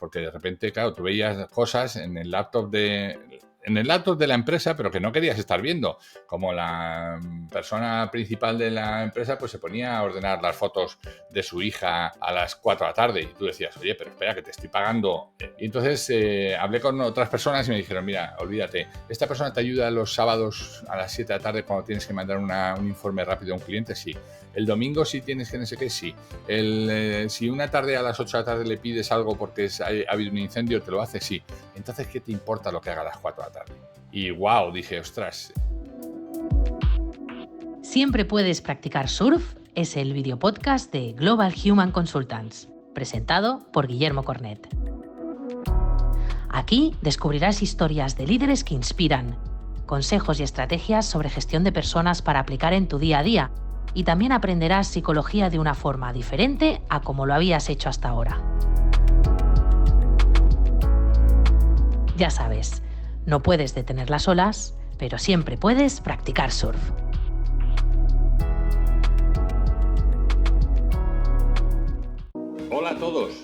porque de repente, claro, tú veías cosas en el laptop de la empresa, pero que no querías estar viendo. Como la persona principal de la empresa pues se ponía a ordenar las fotos de su hija a las 4 de la tarde y tú decías, oye, pero espera, que te estoy pagando. Y entonces hablé con otras personas y me dijeron, mira, olvídate, esta persona te ayuda los sábados a las 7 de la tarde cuando tienes que mandar un informe rápido a un cliente, sí. El domingo sí tienes que no sé qué, sí. Si una tarde a las 8 de la tarde le pides algo porque ha habido un incendio, te lo hace, sí. Entonces, ¿qué te importa lo que haga a las 4 de la tarde? Y wow, dije, ostras. Siempre puedes practicar surf es el videopodcast de Global Human Consultants, presentado por Guillermo Cornet. Aquí descubrirás historias de líderes que inspiran, consejos y estrategias sobre gestión de personas para aplicar en tu día a día, y también aprenderás psicología de una forma diferente a como lo habías hecho hasta ahora. Ya sabes, no puedes detener las olas, pero siempre puedes practicar surf. Hola a todos.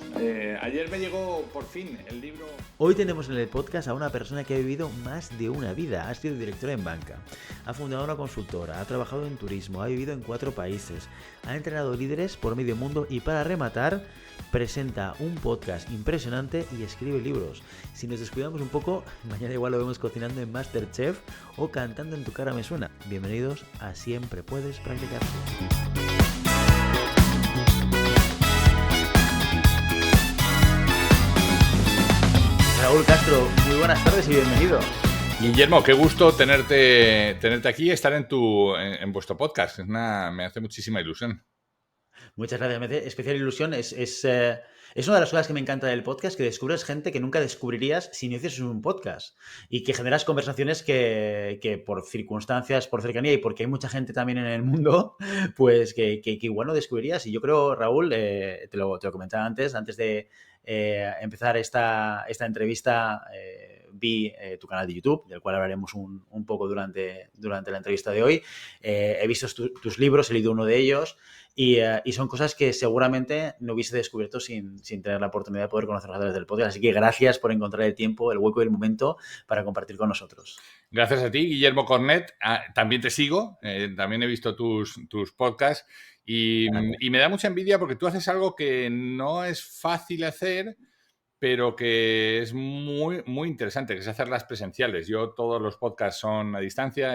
Ayer me llegó por fin el libro. Hoy tenemos en el podcast a una persona que ha vivido más de una vida. Ha sido directora en banca, ha fundado una consultora, ha trabajado en turismo, ha vivido en 4 países, ha entrenado líderes por medio mundo y, para rematar, presenta un podcast impresionante y escribe libros. Si nos descuidamos un poco, mañana igual lo vemos cocinando en MasterChef o cantando En tu cara me suena. Bienvenidos a Siempre puedes practicar. Raúl Castro, muy buenas tardes y bienvenido. Guillermo, qué gusto tenerte aquí y estar en vuestro podcast. Me hace muchísima ilusión. Muchas gracias, me hace especial ilusión. Es una de las cosas que me encanta del podcast, que descubres gente que nunca descubrirías si no hicieses un podcast y que generas conversaciones que por circunstancias, por cercanía y porque hay mucha gente también en el mundo, pues que igual no descubrirías. Y yo creo, Raúl, te lo comentaba antes de empezar esta entrevista, vi tu canal de YouTube, del cual hablaremos un poco durante la entrevista de hoy. He visto tus libros, he leído uno de ellos y son cosas que seguramente no hubiese descubierto sin tener la oportunidad de poder conocerlas a través del podcast. Así que gracias por encontrar el tiempo, el hueco y el momento para compartir con nosotros. Gracias a ti, Guillermo Cornet. También te sigo, también he visto tus podcasts y me da mucha envidia porque tú haces algo que no es fácil hacer, pero que es muy, muy interesante, que es hacerlas presenciales. Yo, todos los podcasts son a distancia,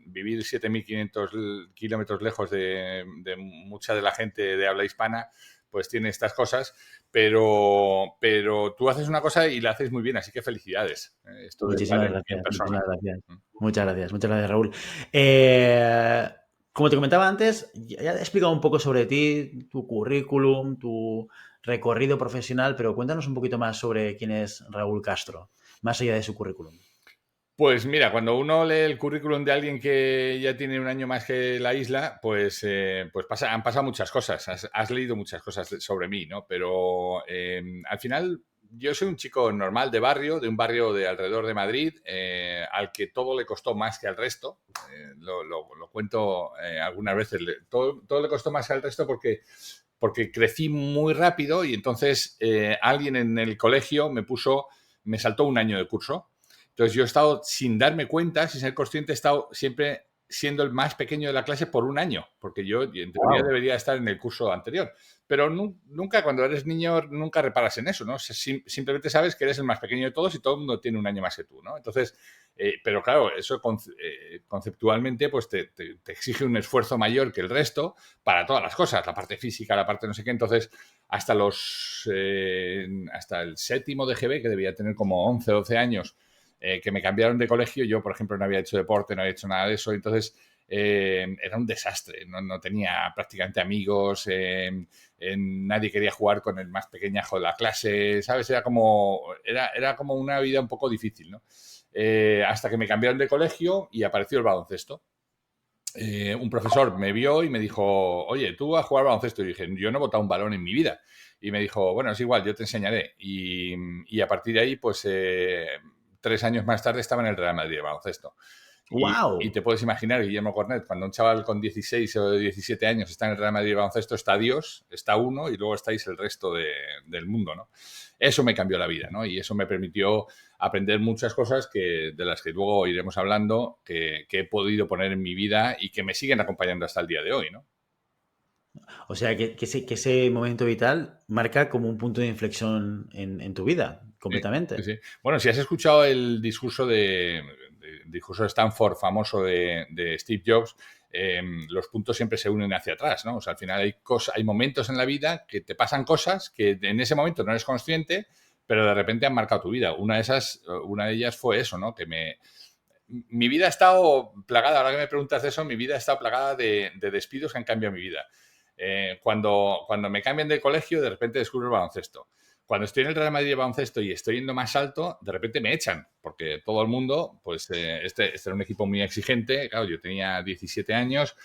vivir 7.500 kilómetros lejos de mucha de la gente de habla hispana, pues tiene estas cosas, pero tú haces una cosa y la haces muy bien, así que felicidades. Muchísimas gracias. Muchas gracias, Raúl. Como te comentaba antes, ya he explicado un poco sobre ti, tu currículum, tu recorrido profesional, pero cuéntanos un poquito más sobre quién es Raúl Castro, más allá de su currículum. Pues mira, cuando uno lee el currículum de alguien que ya tiene un año más que la isla, pues han pasado muchas cosas. Has leído muchas cosas sobre mí, ¿no? Pero al final yo soy un chico normal de un barrio de alrededor de Madrid, al que todo le costó más que al resto. Lo cuento algunas veces. Todo le costó más que al resto porque crecí muy rápido y entonces alguien en el colegio me saltó un año de curso. Entonces yo he estado, sin darme cuenta, sin ser consciente, he estado siempre siendo el más pequeño de la clase por un año, porque yo en teoría debería estar en el curso anterior. Pero nunca, cuando eres niño, nunca reparas en eso, ¿no? Simplemente sabes que eres el más pequeño de todos y todo el mundo tiene un año más que tú, ¿no? Entonces, pero claro, eso conceptualmente pues te exige un esfuerzo mayor que el resto para todas las cosas, la parte física, la parte no sé qué. Entonces, hasta el 7º de GB, que debía tener como 11 o 12 años, que me cambiaron de colegio, yo, por ejemplo, no había hecho deporte, no había hecho nada de eso, entonces era un desastre, no tenía prácticamente amigos, nadie quería jugar con el más pequeñajo de la clase, ¿sabes? Era como una vida un poco difícil, ¿no? Hasta que me cambiaron de colegio y apareció el baloncesto. Un profesor me vio y me dijo, oye, ¿tú vas a jugar baloncesto? Y dije, yo no he botado un balón en mi vida. Y me dijo, bueno, es igual, yo te enseñaré. Y a partir de ahí, pues 3 años más tarde estaba en el Real Madrid de baloncesto. Y ¡Wow! te puedes imaginar, Guillermo Cornet, cuando un chaval con 16 o 17 años está en el Real Madrid de baloncesto, está Dios, está uno y luego estáis el resto del mundo, ¿no? Eso me cambió la vida, ¿no? Y eso me permitió aprender muchas cosas de las que luego iremos hablando, que he podido poner en mi vida y que me siguen acompañando hasta el día de hoy, ¿no? O sea, que ese momento vital marca como un punto de inflexión en tu vida, Sí, sí, completamente. sí. Bueno, si has escuchado el discurso de Stanford famoso de Steve Jobs, los puntos siempre se unen hacia atrás, ¿no? O sea, al final hay momentos en la vida que te pasan cosas que en ese momento no eres consciente, pero de repente han marcado tu vida. Una de ellas fue eso, ¿no? Mi vida ha estado plagada, ahora que me preguntas de eso, mi vida ha estado plagada de despidos que han cambiado mi vida. Cuando me cambian de colegio, de repente descubro el baloncesto. Cuando estoy en el Real Madrid de baloncesto y estoy yendo más alto, de repente me echan, porque todo el mundo, pues este era un equipo muy exigente. Claro, yo tenía 17 años,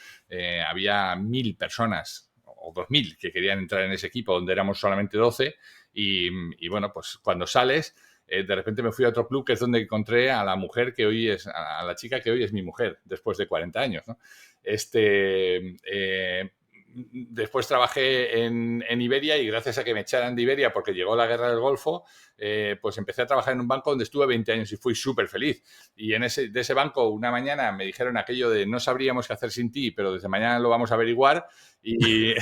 había 1.000 personas o 2.000 que querían entrar en ese equipo, donde éramos solamente 12. Y bueno, pues cuando sales, de repente me fui a otro club, que es donde encontré a la mujer que hoy es, a la chica que hoy es mi mujer, después de 40 años, ¿no? Este, Después trabajé en Iberia y gracias a que me echaran de Iberia porque llegó la guerra del Golfo, pues empecé a trabajar en un banco donde estuve 20 años y fui súper feliz. Y de ese banco una mañana me dijeron aquello de no sabríamos qué hacer sin ti, pero desde mañana lo vamos a averiguar. Y,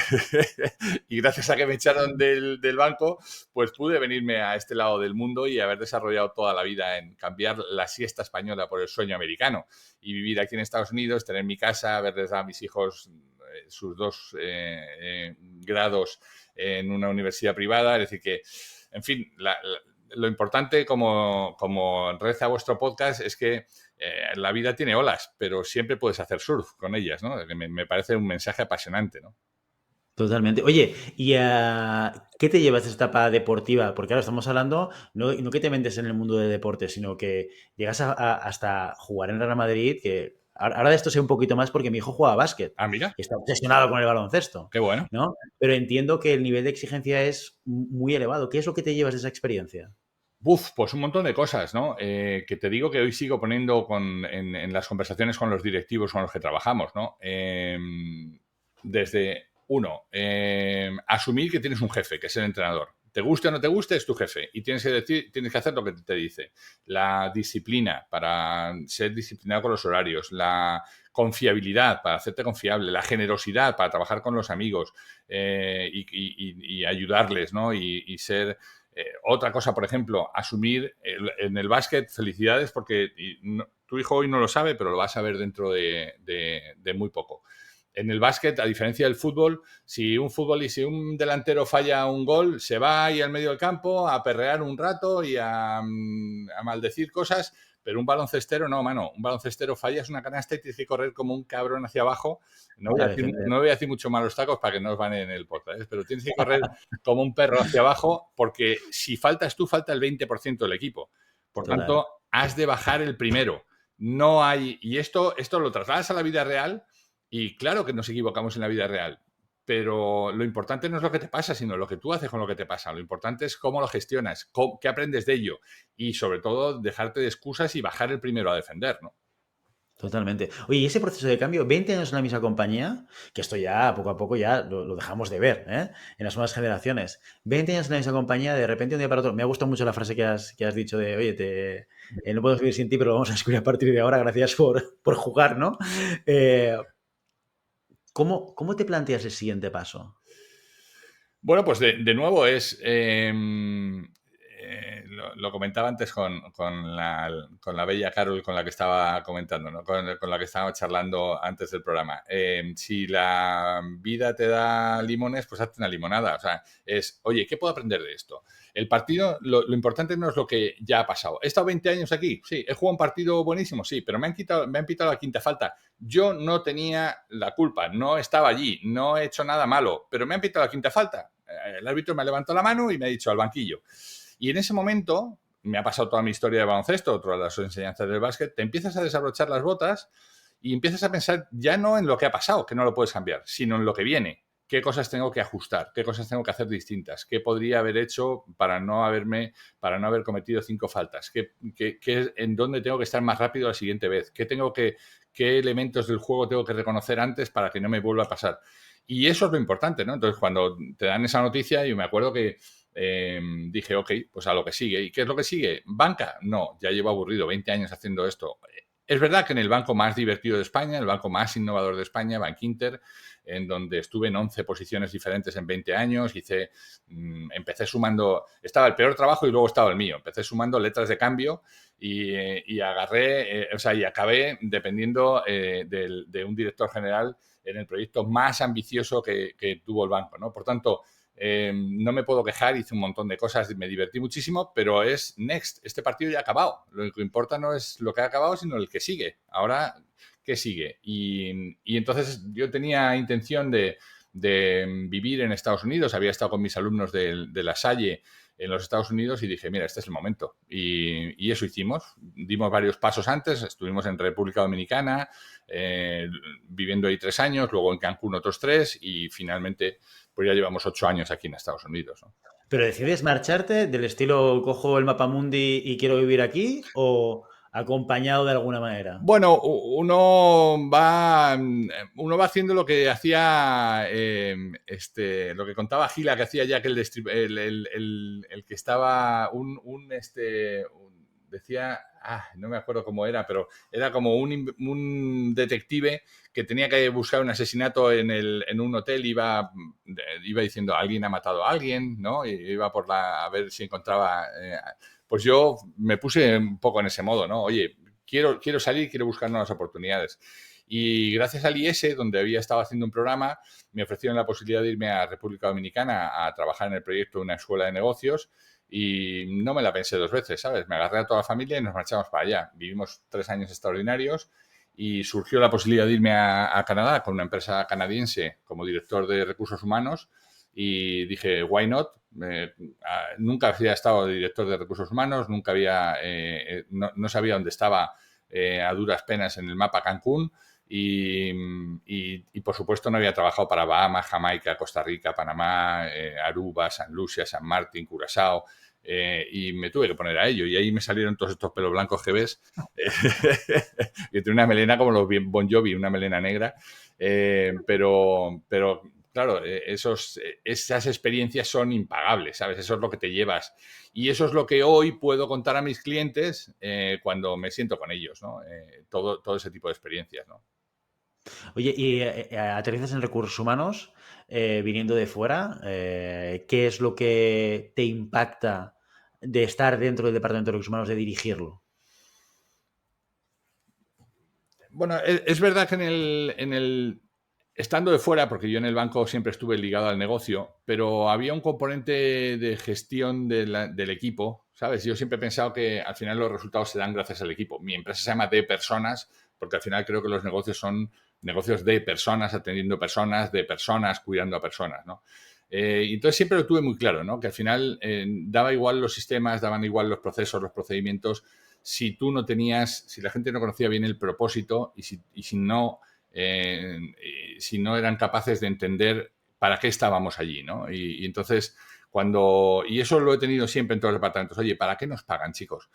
y gracias a que me echaron del banco, pues pude venirme a este lado del mundo y haber desarrollado toda la vida en cambiar la siesta española por el sueño americano y vivir aquí en Estados Unidos, tener mi casa, verles a mis hijos sus 2 grados en una universidad privada. Es decir que, en fin, lo importante, como reza vuestro podcast, es que la vida tiene olas, pero siempre puedes hacer surf con ellas, ¿no? Me parece un mensaje apasionante, ¿no? Totalmente. Oye, ¿y qué te llevas de esta etapa deportiva? Porque ahora estamos hablando, no que te metes en el mundo de deporte, sino que llegas hasta jugar en Real Madrid, que ahora de esto sé un poquito más porque mi hijo juega a básquet Ah, mira, y está obsesionado con el baloncesto, qué bueno. ¿no? Pero entiendo que el nivel de exigencia es muy elevado. ¿Qué es lo que te llevas de esa experiencia? Uf, pues un montón de cosas, ¿no? Que te digo que hoy sigo poniendo en las conversaciones con los directivos con los que trabajamos, ¿no? Desde uno, asumir que tienes un jefe, que es el entrenador. Te guste o no te guste, es tu jefe. Y tienes que hacer lo que te dice. La disciplina para ser disciplinado con los horarios, la confiabilidad para hacerte confiable, la generosidad para trabajar con los amigos y ayudarles, ¿no? Y ser otra cosa, por ejemplo, asumir en el básquet, felicidades, porque tu hijo hoy no lo sabe, pero lo va a saber dentro de muy poco. En el básquet, a diferencia del fútbol, si un delantero falla un gol, se va ahí al medio del campo a perrear un rato y a maldecir cosas, pero un baloncestero no, mano. Un baloncestero fallas una canasta y tienes que correr como un cabrón hacia abajo. A defender. No voy a decir mucho malos tacos para que no os van en el podcast, pero tienes que correr como un perro hacia abajo porque si faltas tú, falta el 20% del equipo. Por Total. tanto, has de bajar el primero. No hay... Y esto lo trasladas a la vida real y claro que nos equivocamos en la vida real, pero lo importante no es lo que te pasa, sino lo que tú haces con lo que te pasa. Lo importante es cómo lo gestionas, qué aprendes de ello y sobre todo dejarte de excusas y bajar el primero a defender, ¿no? Totalmente. Oye, y ese proceso de cambio, 20 años en la misma compañía, que esto ya poco a poco ya lo dejamos de ver, ¿eh? En las nuevas generaciones. 20 años en la misma compañía, de repente un día para otro. Me ha gustado mucho la frase que has dicho de, oye, no podemos vivir sin ti, pero lo vamos a descubrir a partir de ahora. Gracias por jugar, ¿no? Eh, ¿cómo te planteas el siguiente paso? Bueno, pues de nuevo lo comentaba antes con la bella Carol con la que estaba comentando, ¿no? Con la que estaba charlando antes del programa. Si la vida te da limones, pues hazte una limonada. O sea, oye, ¿qué puedo aprender de esto? El partido, lo importante no es lo que ya ha pasado. ¿He estado 20 años aquí? Sí. ¿He jugado un partido buenísimo? Sí. Pero me han pitado la quinta falta. Yo no tenía la culpa, no estaba allí, no he hecho nada malo, pero me han pitado la quinta falta. El árbitro me ha levantado la mano y me ha dicho al banquillo. Y en ese momento, me ha pasado toda mi historia de baloncesto, otra de las enseñanzas del básquet, te empiezas a desabrochar las botas y empiezas a pensar ya no en lo que ha pasado, que no lo puedes cambiar, sino en lo que viene. qué cosas tengo que ajustar, qué cosas tengo que hacer distintas, qué podría haber hecho para no haber cometido 5 faltas, en dónde tengo que estar más rápido la siguiente vez, qué elementos del juego tengo que reconocer antes para que no me vuelva a pasar. Y eso es lo importante, ¿no? Entonces, cuando te dan esa noticia, yo me acuerdo que dije, ok, pues a lo que sigue. ¿Y qué es lo que sigue? ¿Banca? No, ya llevo aburrido 20 años haciendo esto. Es verdad que en el banco más divertido de España, el banco más innovador de España, Bankinter, en donde estuve en 11 posiciones diferentes en 20 años, empecé sumando, estaba el peor trabajo y luego estaba el mío, empecé sumando letras de cambio y agarré, y acabé dependiendo de un director general en el proyecto más ambicioso que tuvo el banco, ¿no? Por tanto, no me puedo quejar, hice un montón de cosas, me divertí muchísimo, pero es next, este partido ya ha acabado. Lo que importa no es lo que ha acabado, sino el que sigue. Ahora, ¿qué sigue? Y entonces yo tenía intención de vivir en Estados Unidos, había estado con mis alumnos de La Salle en los Estados Unidos y dije, mira, este es el momento. Y eso hicimos. Dimos varios pasos antes, estuvimos en República Dominicana, viviendo ahí 3 años, luego en Cancún otros 3 y finalmente pues ya llevamos 8 años aquí en Estados Unidos, ¿no? ¿Pero decides marcharte del estilo cojo el mapamundi y quiero vivir aquí o acompañado de alguna manera? Bueno, uno va haciendo lo que hacía, lo que contaba Gila, que hacía Jack el que estaba, decía, no me acuerdo cómo era, pero era como un detective que tenía que buscar un asesinato en un hotel, iba diciendo, alguien ha matado a alguien, ¿no? Y iba a ver si encontraba... pues yo me puse un poco en ese modo, ¿no? Oye, quiero salir, quiero buscar nuevas oportunidades. Y gracias al IES, donde había estado haciendo un programa, me ofrecieron la posibilidad de irme a República Dominicana a trabajar en el proyecto de una escuela de negocios y no me la pensé 2 veces, ¿sabes? Me agarré a toda la familia y nos marchamos para allá. Vivimos 3 años extraordinarios y surgió la posibilidad de irme a Canadá con una empresa canadiense como director de recursos humanos y dije, why not? Nunca había estado de director de recursos humanos, nunca había, no sabía dónde estaba a duras penas en el mapa Cancún y por supuesto no había trabajado para Bahamas, Jamaica, Costa Rica, Panamá, Aruba, San Lucia, San Martín, Curazao. Y me tuve que poner a ello y ahí me salieron todos estos pelos blancos que ves. Yo tengo una melena como los Bon Jovi, una melena negra, pero claro, esas experiencias son impagables, ¿sabes? Eso es lo que te llevas. Y eso es lo que hoy puedo contar a mis clientes cuando me siento con ellos, ¿no? Todo ese tipo de experiencias, ¿no? Oye, y aterrizas en recursos humanos, viniendo de fuera, ¿qué es lo que te impacta de estar dentro del departamento de recursos humanos, de dirigirlo? Bueno, es verdad que estando de fuera, porque yo en el banco siempre estuve ligado al negocio, pero había un componente de gestión del equipo, ¿sabes? Yo siempre he pensado que al final los resultados se dan gracias al equipo. Mi empresa se llama de personas, porque al final creo que los negocios son negocios de personas, atendiendo personas, de personas, cuidando a personas, ¿no? Y entonces siempre lo tuve muy claro, ¿no? Que al final daba igual los sistemas, daban igual los procesos, los procedimientos, si la gente no conocía bien el propósito y si no eran capaces de entender para qué estábamos allí, ¿no? Y entonces, y eso lo he tenido siempre en todos los departamentos, oye, ¿para qué nos pagan, chicos?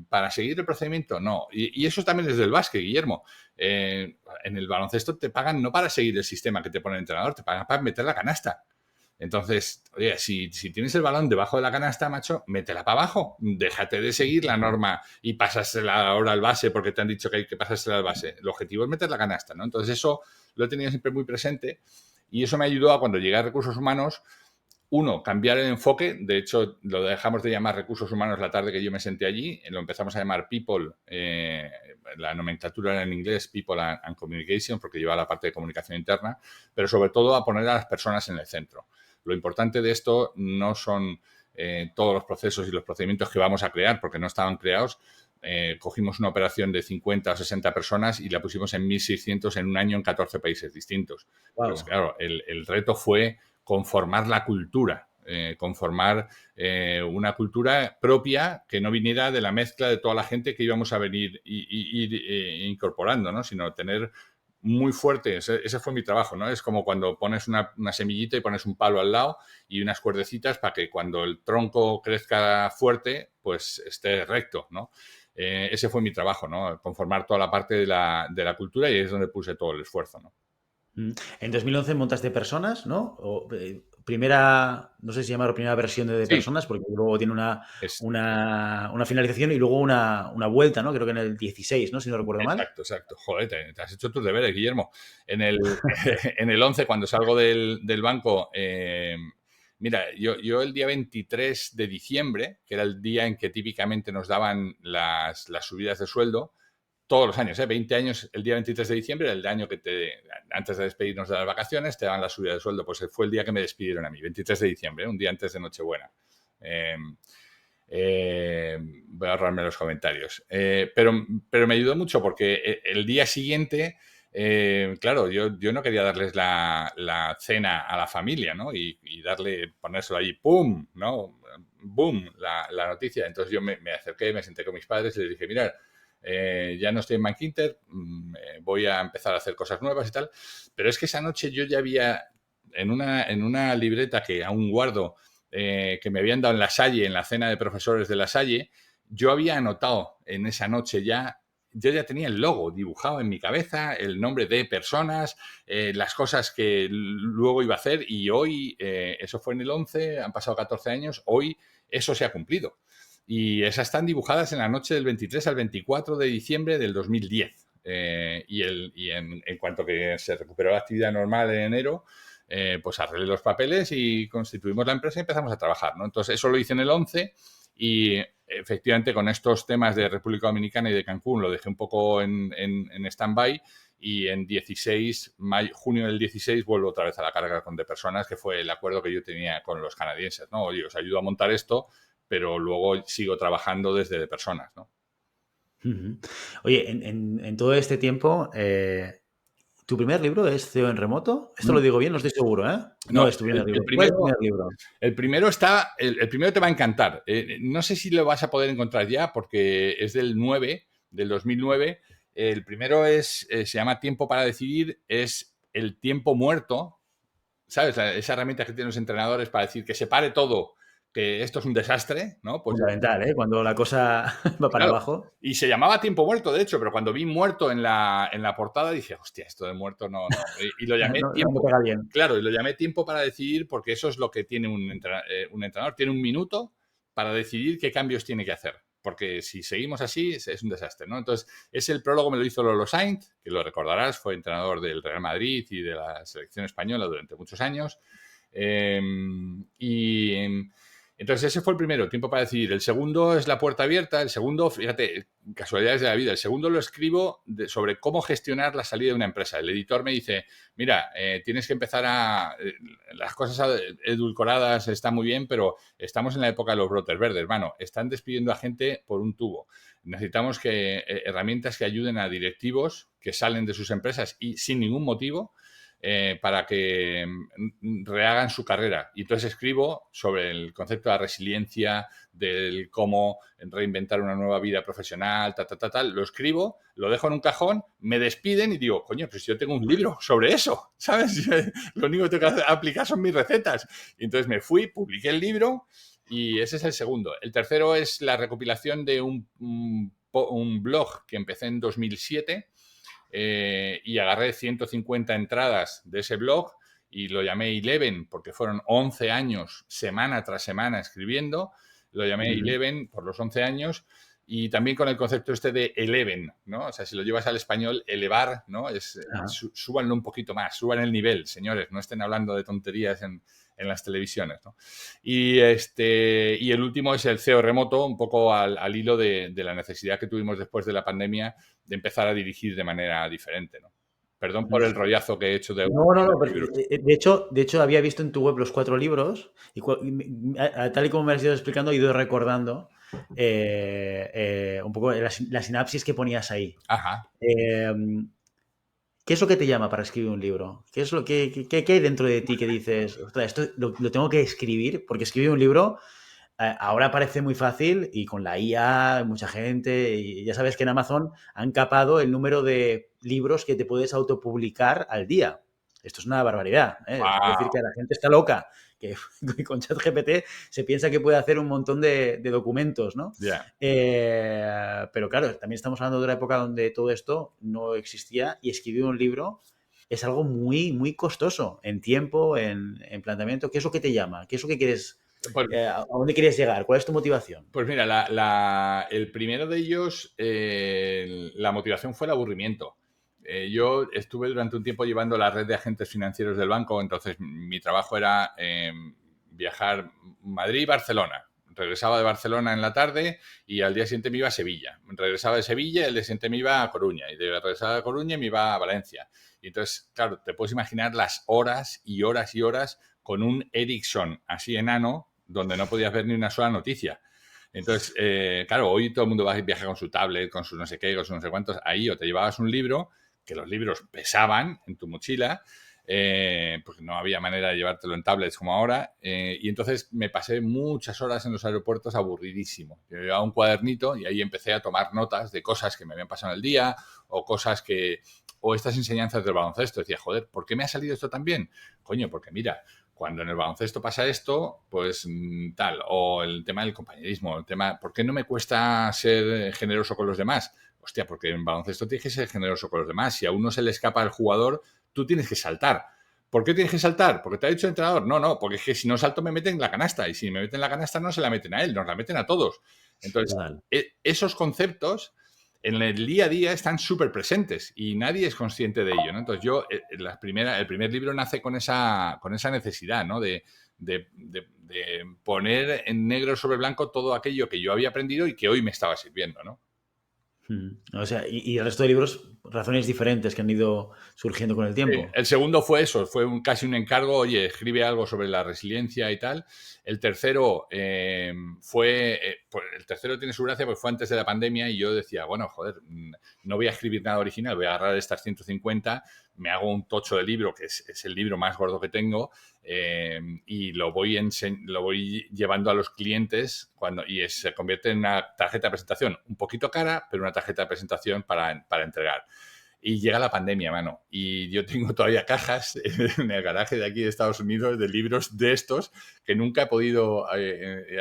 ¿Para seguir el procedimiento? No. Y eso también es del básquet, Guillermo. En el baloncesto te pagan no para seguir el sistema que te pone el entrenador, te pagan para meter la canasta. Entonces, oye, si tienes el balón debajo de la canasta, macho, métela para abajo. Déjate de seguir la norma y pásasela ahora al base porque te han dicho que hay que pasársela al base. El objetivo es meter la canasta, ¿no? Entonces, eso lo he tenido siempre muy presente y eso me ayudó a cuando llegué a recursos humanos, cambiar el enfoque. De hecho, lo dejamos de llamar recursos humanos la tarde que yo me senté allí. Lo empezamos a llamar people. La nomenclatura era en inglés, people and communication, porque lleva la parte de comunicación interna, pero sobre todo a poner a las personas en el centro. Lo importante de esto no son todos los procesos y los procedimientos que vamos a crear, porque no estaban creados. Cogimos una operación de 50 o 60 personas y la pusimos en 1.600 en un año en 14 países distintos. Wow. Pues claro, el reto fue conformar la cultura, conformar una cultura propia que no viniera de la mezcla de toda la gente que íbamos a venir ir incorporando, ¿no? Sino tener muy fuerte. Ese fue mi trabajo, ¿no? Es como cuando pones una semillita y pones un palo al lado y unas cuerdecitas para que cuando el tronco crezca fuerte, pues esté recto, ¿no? Ese fue mi trabajo, ¿no? Conformar toda la parte de la cultura, y es donde puse todo el esfuerzo, ¿no? En 2011 montaste Personas, ¿no? Primera, no sé si llamarlo primera versión de Sí, Personas, porque luego tiene es, una finalización y luego una vuelta, ¿no? Creo que en el 16, ¿no? Si no recuerdo mal. exacto, exacto. Joder, te has hecho tus deberes, Guillermo. En el, en el 11, cuando salgo del banco, mira, yo el día 23 de diciembre, que era el día en que típicamente nos daban las subidas de sueldo, todos los años, 20 años, el día 23 de diciembre, el año que antes de despedirnos de las vacaciones, te daban la subida de sueldo. Pues fue el día que me despidieron a mí, 23 de diciembre, un día antes de Nochebuena. Eh, Voy a ahorrarme los comentarios. Pero me ayudó mucho porque el día siguiente, claro, yo no quería darles la cena a la familia, ¿no? Y ponérselo ahí, ¡pum! ¿No? ¡Boom! La noticia. Entonces yo me acerqué, me senté con mis padres y les dije, mirad, ya no estoy en Bankinter, voy a empezar a hacer cosas nuevas y tal. Pero es que esa noche yo ya había, en una libreta que aún guardo, que me habían dado en La Salle, en la cena de profesores de La Salle, yo había anotado en esa noche yo ya tenía el logo dibujado en mi cabeza, el nombre de Personas, las cosas que luego iba a hacer, y hoy, eso fue en el 11, han pasado 14 años, hoy eso se ha cumplido. Y esas están dibujadas en la noche del 23 al 24 de diciembre del 2010. En cuanto que se recuperó la actividad normal en enero, pues arreglé los papeles y constituimos la empresa y empezamos a trabajar, ¿no? Entonces, eso lo hice en el 11 y efectivamente con estos temas de República Dominicana y de Cancún lo dejé un poco en stand-by, y en junio del 16 vuelvo otra vez a la carga con De Personas, que fue el acuerdo que yo tenía con los canadienses, ¿no? Oye, os ayudo a montar esto, pero luego sigo trabajando desde De Personas, ¿no? Oye, en todo este tiempo, ¿tu primer libro es CEO en Remoto? Esto lo digo bien, no estoy seguro, ¿eh? No, No es tu primer el libro. ¿Cuál es tu primero, primer libro? el primero te va a encantar. No sé si lo vas a poder encontrar ya porque es del 2009. El primero se llama Tiempo para Decidir, es el tiempo muerto, ¿sabes? Esa herramienta que tienen los entrenadores para decir que se pare todo, que esto es un desastre, ¿no? Pues Fundamental, ¿eh? Cuando la cosa va para claro. abajo. Y se llamaba Tiempo Muerto, de hecho, pero cuando vi muerto en la portada dije, hostia, esto de muerto no. Y lo llamé No, no me Tiempo. pega bien. Claro, y lo llamé Tiempo para Decidir porque eso es lo que tiene un entrenador. Tiene un minuto para decidir qué cambios tiene que hacer. Porque si seguimos así, es un desastre, ¿no? Entonces, el prólogo me lo hizo Lolo Sainz, que lo recordarás, fue entrenador del Real Madrid y de la selección española durante muchos años. Eh, y entonces ese fue el primero, Tiempo para Decidir. El segundo es La Puerta Abierta. El segundo, fíjate, casualidades de la vida. El segundo lo escribo sobre cómo gestionar la salida de una empresa. El editor me dice, mira, tienes que empezar las cosas edulcoradas están muy bien, pero estamos en la época de los brotes verdes. Bueno, están despidiendo a gente por un tubo. Necesitamos herramientas que ayuden a directivos que salen de sus empresas y sin ningún motivo, para que rehagan su carrera. Y entonces escribo sobre el concepto de la resiliencia, del cómo reinventar una nueva vida profesional, tal. Lo escribo, lo dejo en un cajón, me despiden y digo, coño, pues yo tengo un libro sobre eso, ¿sabes? Lo único que tengo que aplicar son mis recetas. Y entonces me fui, publiqué el libro y ese es el segundo. El tercero es la recopilación de un blog que empecé en 2007, y agarré 150 entradas de ese blog y lo llamé Eleven porque fueron 11 años, semana tras semana escribiendo. Lo llamé Eleven por los 11 años, y también con el concepto de Eleven, ¿no? O sea, si lo llevas al español, elevar, ¿no? Súbanlo un poquito más, suban el nivel, señores, no estén hablando de tonterías en las televisiones, ¿no? Y el último es el CEO remoto, un poco al hilo de la necesidad que tuvimos después de la pandemia de empezar a dirigir de manera diferente, ¿no? Perdón por el rollazo que he hecho de No, libros. de hecho, había visto en tu web los 4 libros y tal y como me has ido explicando, he ido recordando un poco la sinapsis que ponías ahí. Ajá. ¿Qué es lo que te llama para escribir un libro? ¿Qué es lo que hay dentro de ti que dices, ostras, esto lo tengo que escribir? Porque escribir un libro ahora parece muy fácil y con la IA, mucha gente, y ya sabes que en Amazon han capado el número de libros que te puedes autopublicar al día. Esto es una barbaridad, ¿eh? Es decir, Wow. que la gente está loca, que con ChatGPT se piensa que puede hacer un montón de documentos, ¿no? Ya. Pero claro, también estamos hablando de una época donde todo esto no existía y escribir un libro es algo muy, muy costoso en tiempo, en planteamiento. ¿Qué es lo que te llama? ¿Qué es lo que quieres? Pues, ¿A dónde querías llegar? ¿Cuál es tu motivación? pues mira, el primero de ellos, la motivación fue el aburrimiento. Yo estuve durante un tiempo llevando la red de agentes financieros del banco, entonces mi trabajo era viajar Madrid-Barcelona. Regresaba de Barcelona en la tarde y al día siguiente me iba a Sevilla. Regresaba de Sevilla y al día siguiente me iba a Coruña. Y de regresaba de Coruña me iba a Valencia. Y entonces, claro, te puedes imaginar las horas y horas y horas con un Ericsson así enano donde no podías ver ni una sola noticia. Entonces, claro, hoy todo el mundo viaja con su tablet, con su no sé qué, con su no sé cuántos. Ahí o te llevabas un libro, que los libros pesaban en tu mochila, porque no había manera de llevártelo en tablets como ahora. Y entonces me pasé muchas horas en los aeropuertos aburridísimo. Yo llevaba un cuadernito y ahí empecé a tomar notas de cosas que me habían pasado en el día o cosas que... O estas enseñanzas del baloncesto. Decía, joder, ¿por qué me ha salido esto tan bien? Coño, porque mira, cuando en el baloncesto pasa esto, pues tal, o el tema del compañerismo, el tema, ¿por qué no me cuesta ser generoso con los demás? Hostia, porque en baloncesto tienes que ser generoso con los demás. Si a uno se le escapa el jugador, tú tienes que saltar. ¿Por qué tienes que saltar? ¿Porque te ha dicho el entrenador? No, no, porque es que si no salto me meten en la canasta y si me meten en la canasta no se la meten a él, nos la meten a todos. Entonces, Total. esos conceptos en el día a día están súper presentes y nadie es consciente de ello, ¿no? Entonces yo, el primer libro nace con esa necesidad, ¿no? De poner en negro sobre blanco todo aquello que yo había aprendido y que hoy me estaba sirviendo, ¿no? O sea, y el resto de libros, razones diferentes que han ido surgiendo con el tiempo. El segundo fue eso, fue casi un encargo, oye, escribe algo sobre la resiliencia y tal. El tercero pues el tercero tiene su gracia porque fue antes de la pandemia y yo decía, bueno, joder, no voy a escribir nada original, voy a agarrar estas 150, me hago un tocho de libro, que es el libro más gordo que tengo, y lo voy llevando a los clientes se convierte en una tarjeta de presentación un poquito cara, pero una tarjeta de presentación para entregar. Y llega la pandemia, mano. Y yo tengo todavía cajas en el garaje de aquí de Estados Unidos de libros de estos que nunca he podido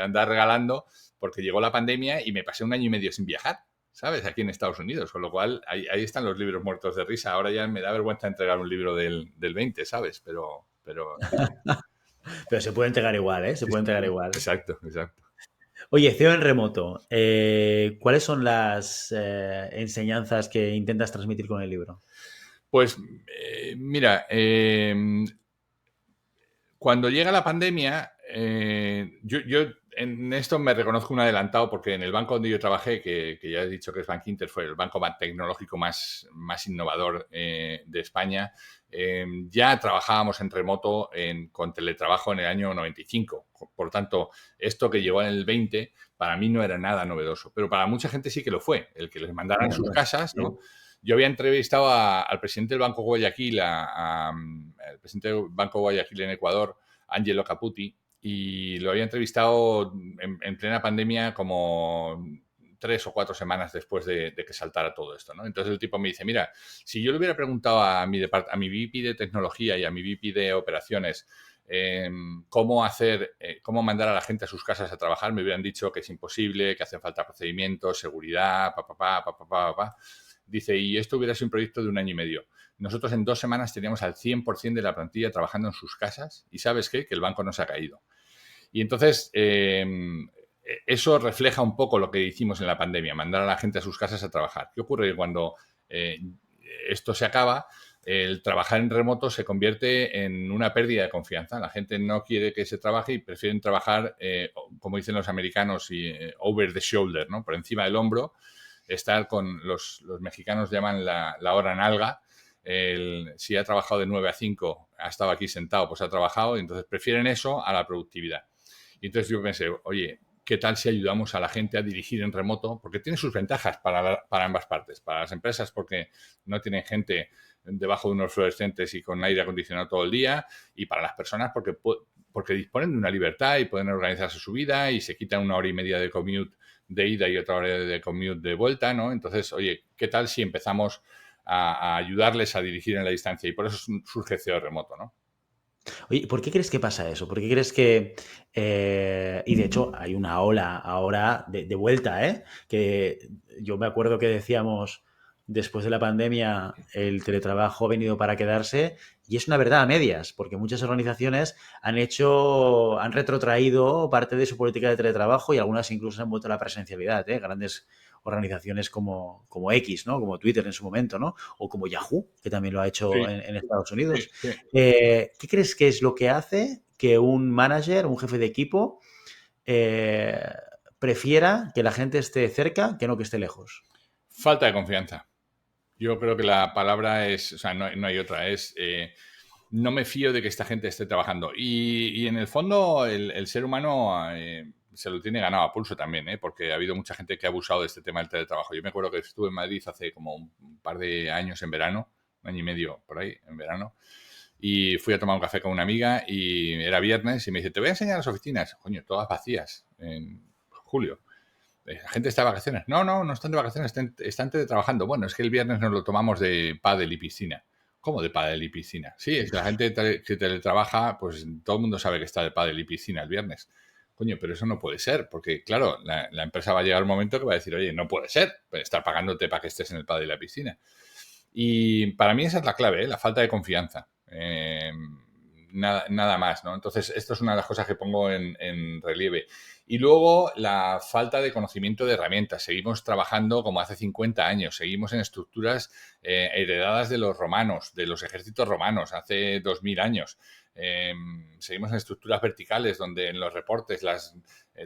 andar regalando porque llegó la pandemia y me pasé un año y medio sin viajar, ¿sabes? Aquí en Estados Unidos. Con lo cual, ahí están los libros muertos de risa. Ahora ya me da vergüenza entregar un libro del 20, ¿sabes? Pero sí, sí. Pero se puede entregar igual, ¿eh? Se Sí, puede entregar sí. igual. Exacto, exacto. Oye, CEO en remoto, ¿cuáles son las enseñanzas que intentas transmitir con el libro? Pues mira, cuando llega la pandemia, yo en esto me reconozco un adelantado porque en el banco donde yo trabajé, que ya he dicho que es Bankinter, fue el banco tecnológico más innovador de España, ya trabajábamos en remoto con teletrabajo en el año 95. Por tanto, esto que llegó en el 20 para mí no era nada novedoso, pero para mucha gente sí que lo fue, el que les mandaran sus Bueno, casas, ¿no? sí. Yo había entrevistado al presidente del Banco Guayaquil, al presidente del Banco Guayaquil en Ecuador, Angelo Caputi, y lo había entrevistado en plena pandemia como 3 o 4 semanas después de que saltara todo esto, ¿no? Entonces el tipo me dice, mira, si yo le hubiera preguntado a mi VP de tecnología y a mi VP de operaciones cómo mandar a la gente a sus casas a trabajar, me hubieran dicho que es imposible, que hacen falta procedimientos, seguridad, Dice, y esto hubiera sido un proyecto de un año y medio. Nosotros en 2 semanas teníamos al 100% de la plantilla trabajando en sus casas y ¿sabes qué? Que el banco no se ha caído. Y entonces eso refleja un poco lo que hicimos en la pandemia, mandar a la gente a sus casas a trabajar. ¿Qué ocurre cuando esto se acaba? El trabajar en remoto se convierte en una pérdida de confianza. La gente no quiere que se trabaje y prefieren trabajar, como dicen los americanos, over the shoulder, ¿no? Por encima del hombro, estar con los mexicanos llaman la hora nalga. Si ha trabajado de 9 a 5, ha estado aquí sentado, pues ha trabajado, y entonces prefieren eso a la productividad. Y entonces yo pensé, oye, ¿qué tal si ayudamos a la gente a dirigir en remoto? Porque tiene sus ventajas para ambas partes. Para las empresas porque no tienen gente debajo de unos fluorescentes y con aire acondicionado todo el día, y para las personas porque porque disponen de una libertad y pueden organizarse su vida y se quitan 1 hora y media de commute de ida y 1 hora de commute de vuelta, ¿no? Entonces, oye, ¿qué tal si empezamos a ayudarles a dirigir en la distancia? Y por eso surge CEO Remoto, ¿no? Oye, ¿por qué crees que pasa eso? ¿Por qué crees que... y de hecho hay una ola ahora de vuelta, ¿eh? Que yo me acuerdo que decíamos, después de la pandemia, el teletrabajo ha venido para quedarse y es una verdad a medias, porque muchas organizaciones han retrotraído parte de su política de teletrabajo y algunas incluso han vuelto a la presencialidad, ¿eh? Grandes organizaciones como X, ¿no? Como Twitter en su momento, ¿no? O como Yahoo, que también lo ha hecho Sí, en Estados sí, Unidos. sí. ¿Qué crees que es lo que hace que un manager, un jefe de equipo, eh, prefiera que la gente esté cerca que no que esté lejos? Falta de confianza. Yo creo que la palabra es, o sea, no hay otra, no me fío de que esta gente esté trabajando. Y en el fondo el ser humano se lo tiene ganado a pulso también, porque ha habido mucha gente que ha abusado de este tema del teletrabajo. Yo me acuerdo que estuve en Madrid hace como un par de años en verano, 1 año y medio por ahí, en verano, y fui a tomar un café con una amiga y era viernes y me dice, te voy a enseñar las oficinas. Coño, todas vacías en julio. La gente está de vacaciones. No están de vacaciones, están teletrabajando. Bueno, es que el viernes nos lo tomamos de pádel y piscina. ¿Cómo de pádel y piscina? Sí, es que la gente que teletrabaja, pues todo el mundo sabe que está de pádel y piscina el viernes. Coño, pero eso no puede ser, porque claro, la empresa va a llegar un momento que va a decir, oye, no puede ser, estar pagándote para que estés en el pádel y la piscina. Y para mí esa es la clave, la falta de confianza. Nada más, ¿no? Entonces, esto es una de las cosas que pongo en relieve. Y luego la falta de conocimiento de herramientas. Seguimos trabajando como hace 50 años, seguimos en estructuras heredadas de los romanos, de los ejércitos romanos, hace 2000 años. Seguimos en estructuras verticales donde en los reportes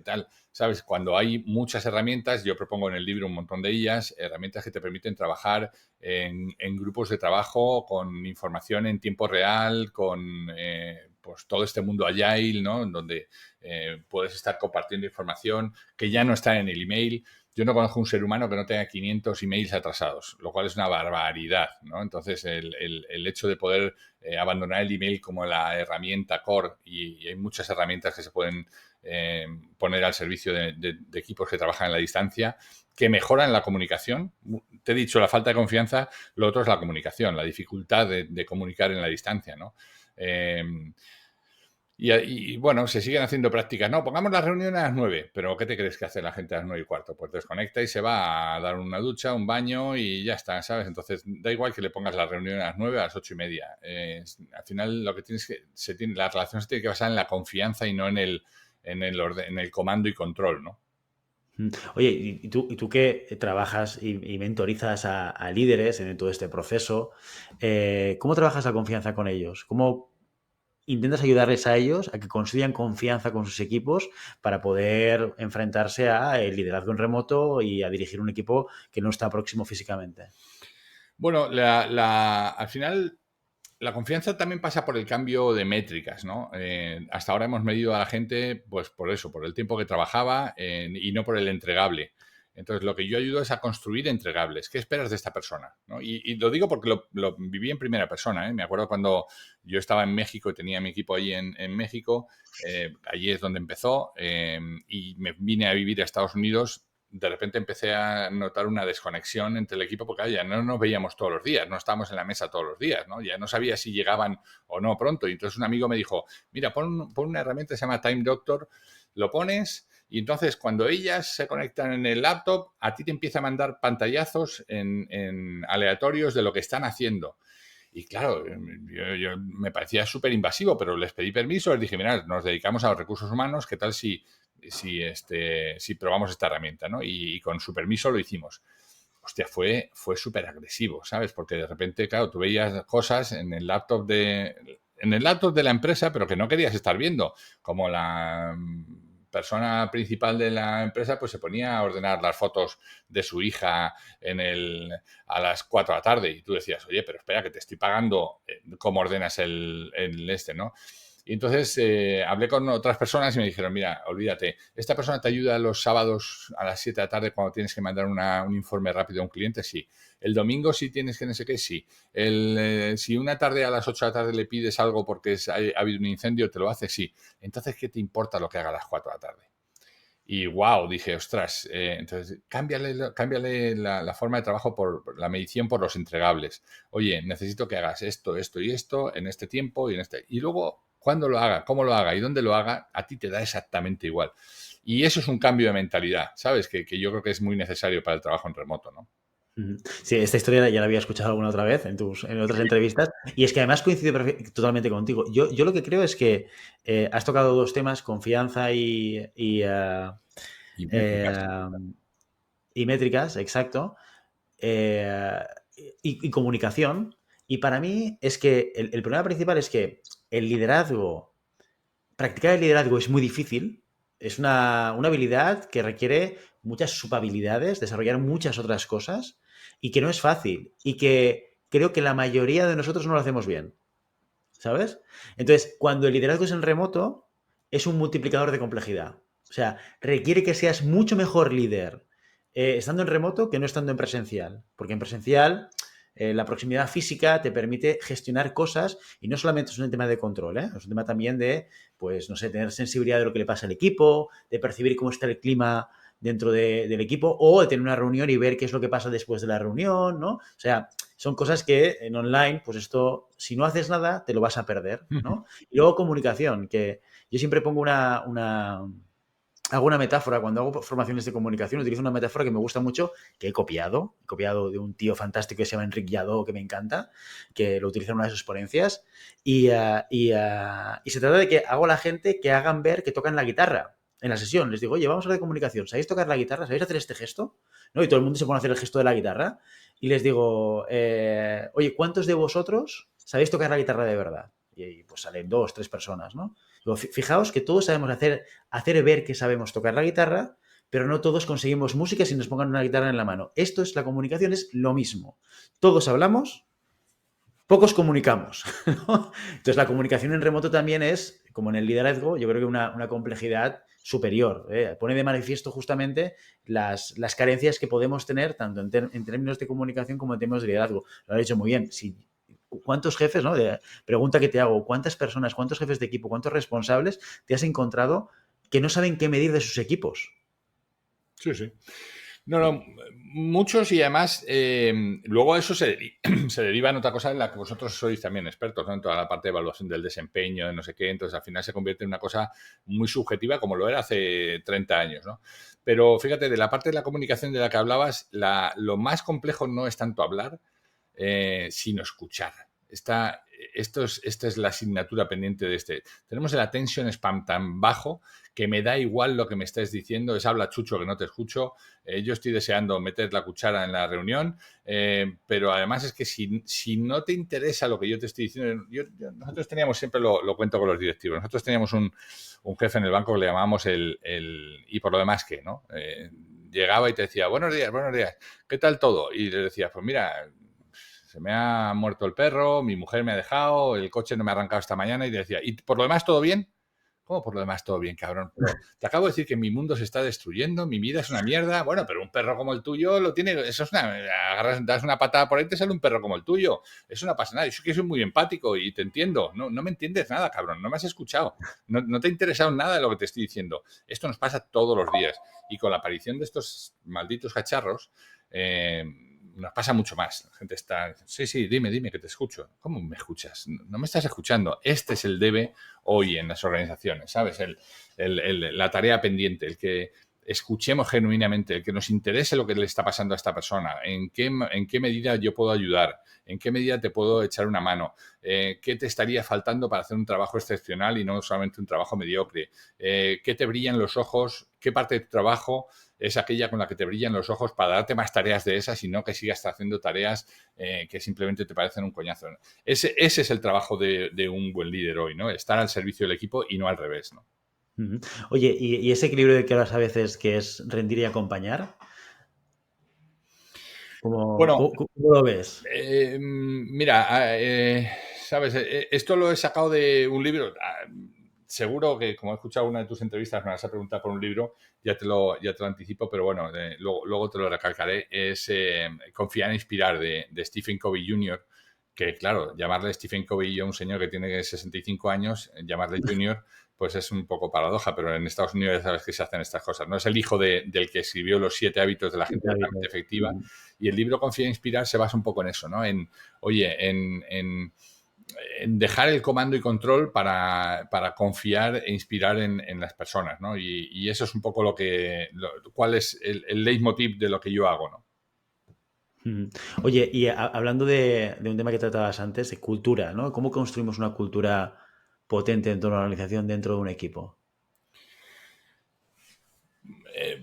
tal, ¿sabes? Cuando hay muchas herramientas, yo propongo en el libro un montón de ellas, herramientas que te permiten trabajar en grupos de trabajo con información en tiempo real, con pues todo este mundo agile, ¿no? En donde puedes estar compartiendo información que ya no está en el email. Yo no conozco un ser humano que no tenga 500 emails atrasados, lo cual es una barbaridad, ¿no? Entonces, el hecho de poder abandonar el email como la herramienta core, y hay muchas herramientas que se pueden poner al servicio de equipos que trabajan en la distancia, que mejoran la comunicación. Te he dicho la falta de confianza, lo otro es la comunicación, la dificultad de comunicar en la distancia, ¿no? Y bueno, se siguen haciendo prácticas. No, pongamos la reunión a las 9, pero ¿qué te crees que hace la gente a las 9:15? Pues desconecta y se va a dar una ducha, un baño y ya está, ¿sabes? Entonces, da igual que le pongas la reunión a las 9 a las 8:30. Al final, lo que tienes que, la relación se tiene que basar en la confianza y no en el comando y control, ¿no? Oye, y tú que trabajas y mentorizas a líderes en todo este proceso, ¿cómo trabajas la confianza con ellos? ¿Cómo intentas ayudarles a ellos a que construyan confianza con sus equipos para poder enfrentarse a el liderazgo en remoto y a dirigir un equipo que no está próximo físicamente? Bueno, al final la confianza también pasa por el cambio de métricas, ¿no? Hasta ahora hemos medido a la gente, pues por eso, por el tiempo que trabajaba y no por el entregable. Entonces, lo que yo ayudo es a construir entregables. ¿Qué esperas de esta persona? ¿No? Y lo digo porque lo viví en primera persona, ¿eh? Me acuerdo cuando yo estaba en México y tenía mi equipo allí en México, allí es donde empezó, y me vine a vivir a Estados Unidos. De repente empecé a notar una desconexión entre el equipo porque ya no nos veíamos todos los días, no estábamos en la mesa todos los días, ¿no? Ya no sabía si llegaban o no pronto. Y entonces un amigo me dijo, mira, pon una herramienta que se llama Time Doctor, lo pones y entonces cuando ellas se conectan en el laptop, a ti te empieza a mandar pantallazos en aleatorios de lo que están haciendo. Y claro, yo me parecía súper invasivo, pero les pedí permiso, les dije, mira, nos dedicamos a los recursos humanos, ¿qué tal si probamos esta herramienta? ¿No? Y con su permiso lo hicimos. Hostia, fue súper agresivo, ¿sabes? Porque de repente, claro, tú veías cosas en el laptop de la empresa, pero que no querías estar viendo, como la persona principal de la empresa pues se ponía a ordenar las fotos de su hija a las 4 de la tarde y tú decías, oye, pero espera, que te estoy pagando, ¿cómo ordenas ¿no? Y entonces hablé con otras personas y me dijeron, mira, olvídate, esta persona te ayuda los sábados a las 7 de la tarde cuando tienes que mandar un informe rápido a un cliente, sí. El domingo sí tienes que no sé qué, sí. Si una tarde a las 8 de la tarde le pides algo porque ha habido un incendio, te lo hace, sí. Entonces, ¿qué te importa lo que haga a las 4 de la tarde? Y wow, dije, ostras, entonces cámbiale la forma de trabajo por la medición por los entregables. Oye, necesito que hagas esto, esto y esto en este tiempo y en este. Y luego, cuándo lo haga, cómo lo haga y dónde lo haga, a ti te da exactamente igual. Y eso es un cambio de mentalidad, ¿sabes? Que yo creo que es muy necesario para el trabajo en remoto, ¿no? Sí, esta historia ya la había escuchado alguna otra vez en otras entrevistas y es que además coincide totalmente contigo. Yo lo que creo es que has tocado dos temas, confianza Y métricas. eh, y métricas, exacto, eh, y comunicación. Y para mí es que el problema principal es que el liderazgo, practicar el liderazgo es muy difícil, es una habilidad que requiere muchas subhabilidades, desarrollar muchas otras cosas y que no es fácil y que creo que la mayoría de nosotros no lo hacemos bien, ¿sabes? Entonces, cuando el liderazgo es en remoto, es un multiplicador de complejidad. O sea, requiere que seas mucho mejor líder estando en remoto que no estando en presencial. Porque en presencial la proximidad física te permite gestionar cosas y no solamente es un tema de control, ¿eh? Es un tema también de, pues, no sé, tener sensibilidad de lo que le pasa al equipo, de percibir cómo está el clima dentro del equipo o de tener una reunión y ver qué es lo que pasa después de la reunión, ¿no? O sea, son cosas que en online, pues esto, si no haces nada, te lo vas a perder, ¿no? Y luego comunicación, que yo siempre pongo hago una metáfora, cuando hago formaciones de comunicación, utilizo una metáfora que me gusta mucho, que he copiado de un tío fantástico que se llama Enric Lladó, que me encanta, que lo utiliza en una de sus ponencias, y se trata de que hago a la gente que hagan ver que tocan la guitarra en la sesión. Les digo, oye, vamos a hablar de comunicación, ¿sabéis tocar la guitarra? ¿Sabéis hacer este gesto? ¿No? Y todo el mundo se pone a hacer el gesto de la guitarra, y les digo, oye, ¿cuántos de vosotros sabéis tocar la guitarra de verdad? Y pues salen 2, 3 personas, ¿no? Digo, fijaos que todos sabemos hacer ver que sabemos tocar la guitarra, pero no todos conseguimos música si nos pongan una guitarra en la mano. Esto es la comunicación, es lo mismo. Todos hablamos, pocos comunicamos. ¿No? Entonces, la comunicación en remoto también es, como en el liderazgo, yo creo que una complejidad superior. Pone de manifiesto justamente las carencias que podemos tener tanto en términos de comunicación como en términos de liderazgo. Lo ha dicho muy bien. ¿Cuántos jefes, no? Pregunta que te hago, ¿cuántas personas, cuántos jefes de equipo, cuántos responsables te has encontrado que no saben qué medir de sus equipos? Sí, sí. No, muchos y además luego eso se deriva en otra cosa en la que vosotros sois también expertos, ¿no? En toda la parte de evaluación del desempeño, de no sé qué, entonces al final se convierte en una cosa muy subjetiva como lo era hace 30 años, ¿no? Pero fíjate, de la parte de la comunicación de la que hablabas, lo más complejo no es tanto hablar, sino escuchar. Esta es la asignatura pendiente de este. Tenemos el attention spam tan bajo que me da igual lo que me estés diciendo, es habla chucho que no te escucho, yo estoy deseando meter la cuchara en la reunión, pero además es que si no te interesa lo que yo te estoy diciendo, nosotros teníamos, siempre lo cuento con los directivos, nosotros teníamos un jefe en el banco que le llamábamos y por lo demás qué, ¿no? Llegaba y te decía, buenos días, ¿qué tal todo? Y le decía, pues mira, se me ha muerto el perro, mi mujer me ha dejado, el coche no me ha arrancado esta mañana y te decía, ¿y por lo demás todo bien? ¿Cómo por lo demás todo bien, cabrón? Pero te acabo de decir que mi mundo se está destruyendo, mi vida es una mierda. Bueno, pero un perro como el tuyo lo tiene. Eso es agarras, das una patada por ahí, te sale un perro como el tuyo. Eso no pasa nada. Yo que soy muy empático y te entiendo. No me entiendes nada, cabrón. No me has escuchado. No te ha interesado nada de lo que te estoy diciendo. Esto nos pasa todos los días. Y con la aparición de estos malditos cacharros, nos pasa mucho más. La gente está, sí, dime, que te escucho. ¿Cómo me escuchas? No me estás escuchando. Este es el debe hoy en las organizaciones, ¿sabes? La tarea pendiente, el que escuchemos genuinamente, el que nos interese lo que le está pasando a esta persona, en qué medida yo puedo ayudar, en qué medida te puedo echar una mano, qué te estaría faltando para hacer un trabajo excepcional y no solamente un trabajo mediocre, qué te brillan los ojos, qué parte de tu trabajo es aquella con la que te brillan los ojos para darte más tareas de esas y no que sigas haciendo tareas que simplemente te parecen un coñazo. Ese es el trabajo de un buen líder hoy, ¿no? Estar al servicio del equipo y no al revés, ¿no? Oye, ¿y ese equilibrio de que hablas a veces que es rendir y acompañar? Bueno, ¿Cómo lo ves? mira, ¿sabes? Esto lo he sacado de un libro. Seguro que, como he escuchado una de tus entrevistas, me vas a preguntar por un libro, ya te lo anticipo, pero bueno, luego te lo recalcaré. Es Confiar e Inspirar de Stephen Covey Jr., que claro, llamarle Stephen Covey a un señor que tiene 65 años, llamarle Junior, pues es un poco paradoja, pero en Estados Unidos ya sabes que se hacen estas cosas. No es el hijo del que escribió Los 7 hábitos de la gente altamente efectiva, y el libro Confía e Inspirar se basa un poco en eso, ¿no? En dejar el comando y control para confiar e inspirar en las personas, ¿no? Y eso es un poco cuál es el leitmotiv de lo que yo hago, ¿no? Oye, y hablando de un tema que tratabas antes, de cultura, ¿no? ¿Cómo construimos una cultura potente en torno a la organización dentro de un equipo?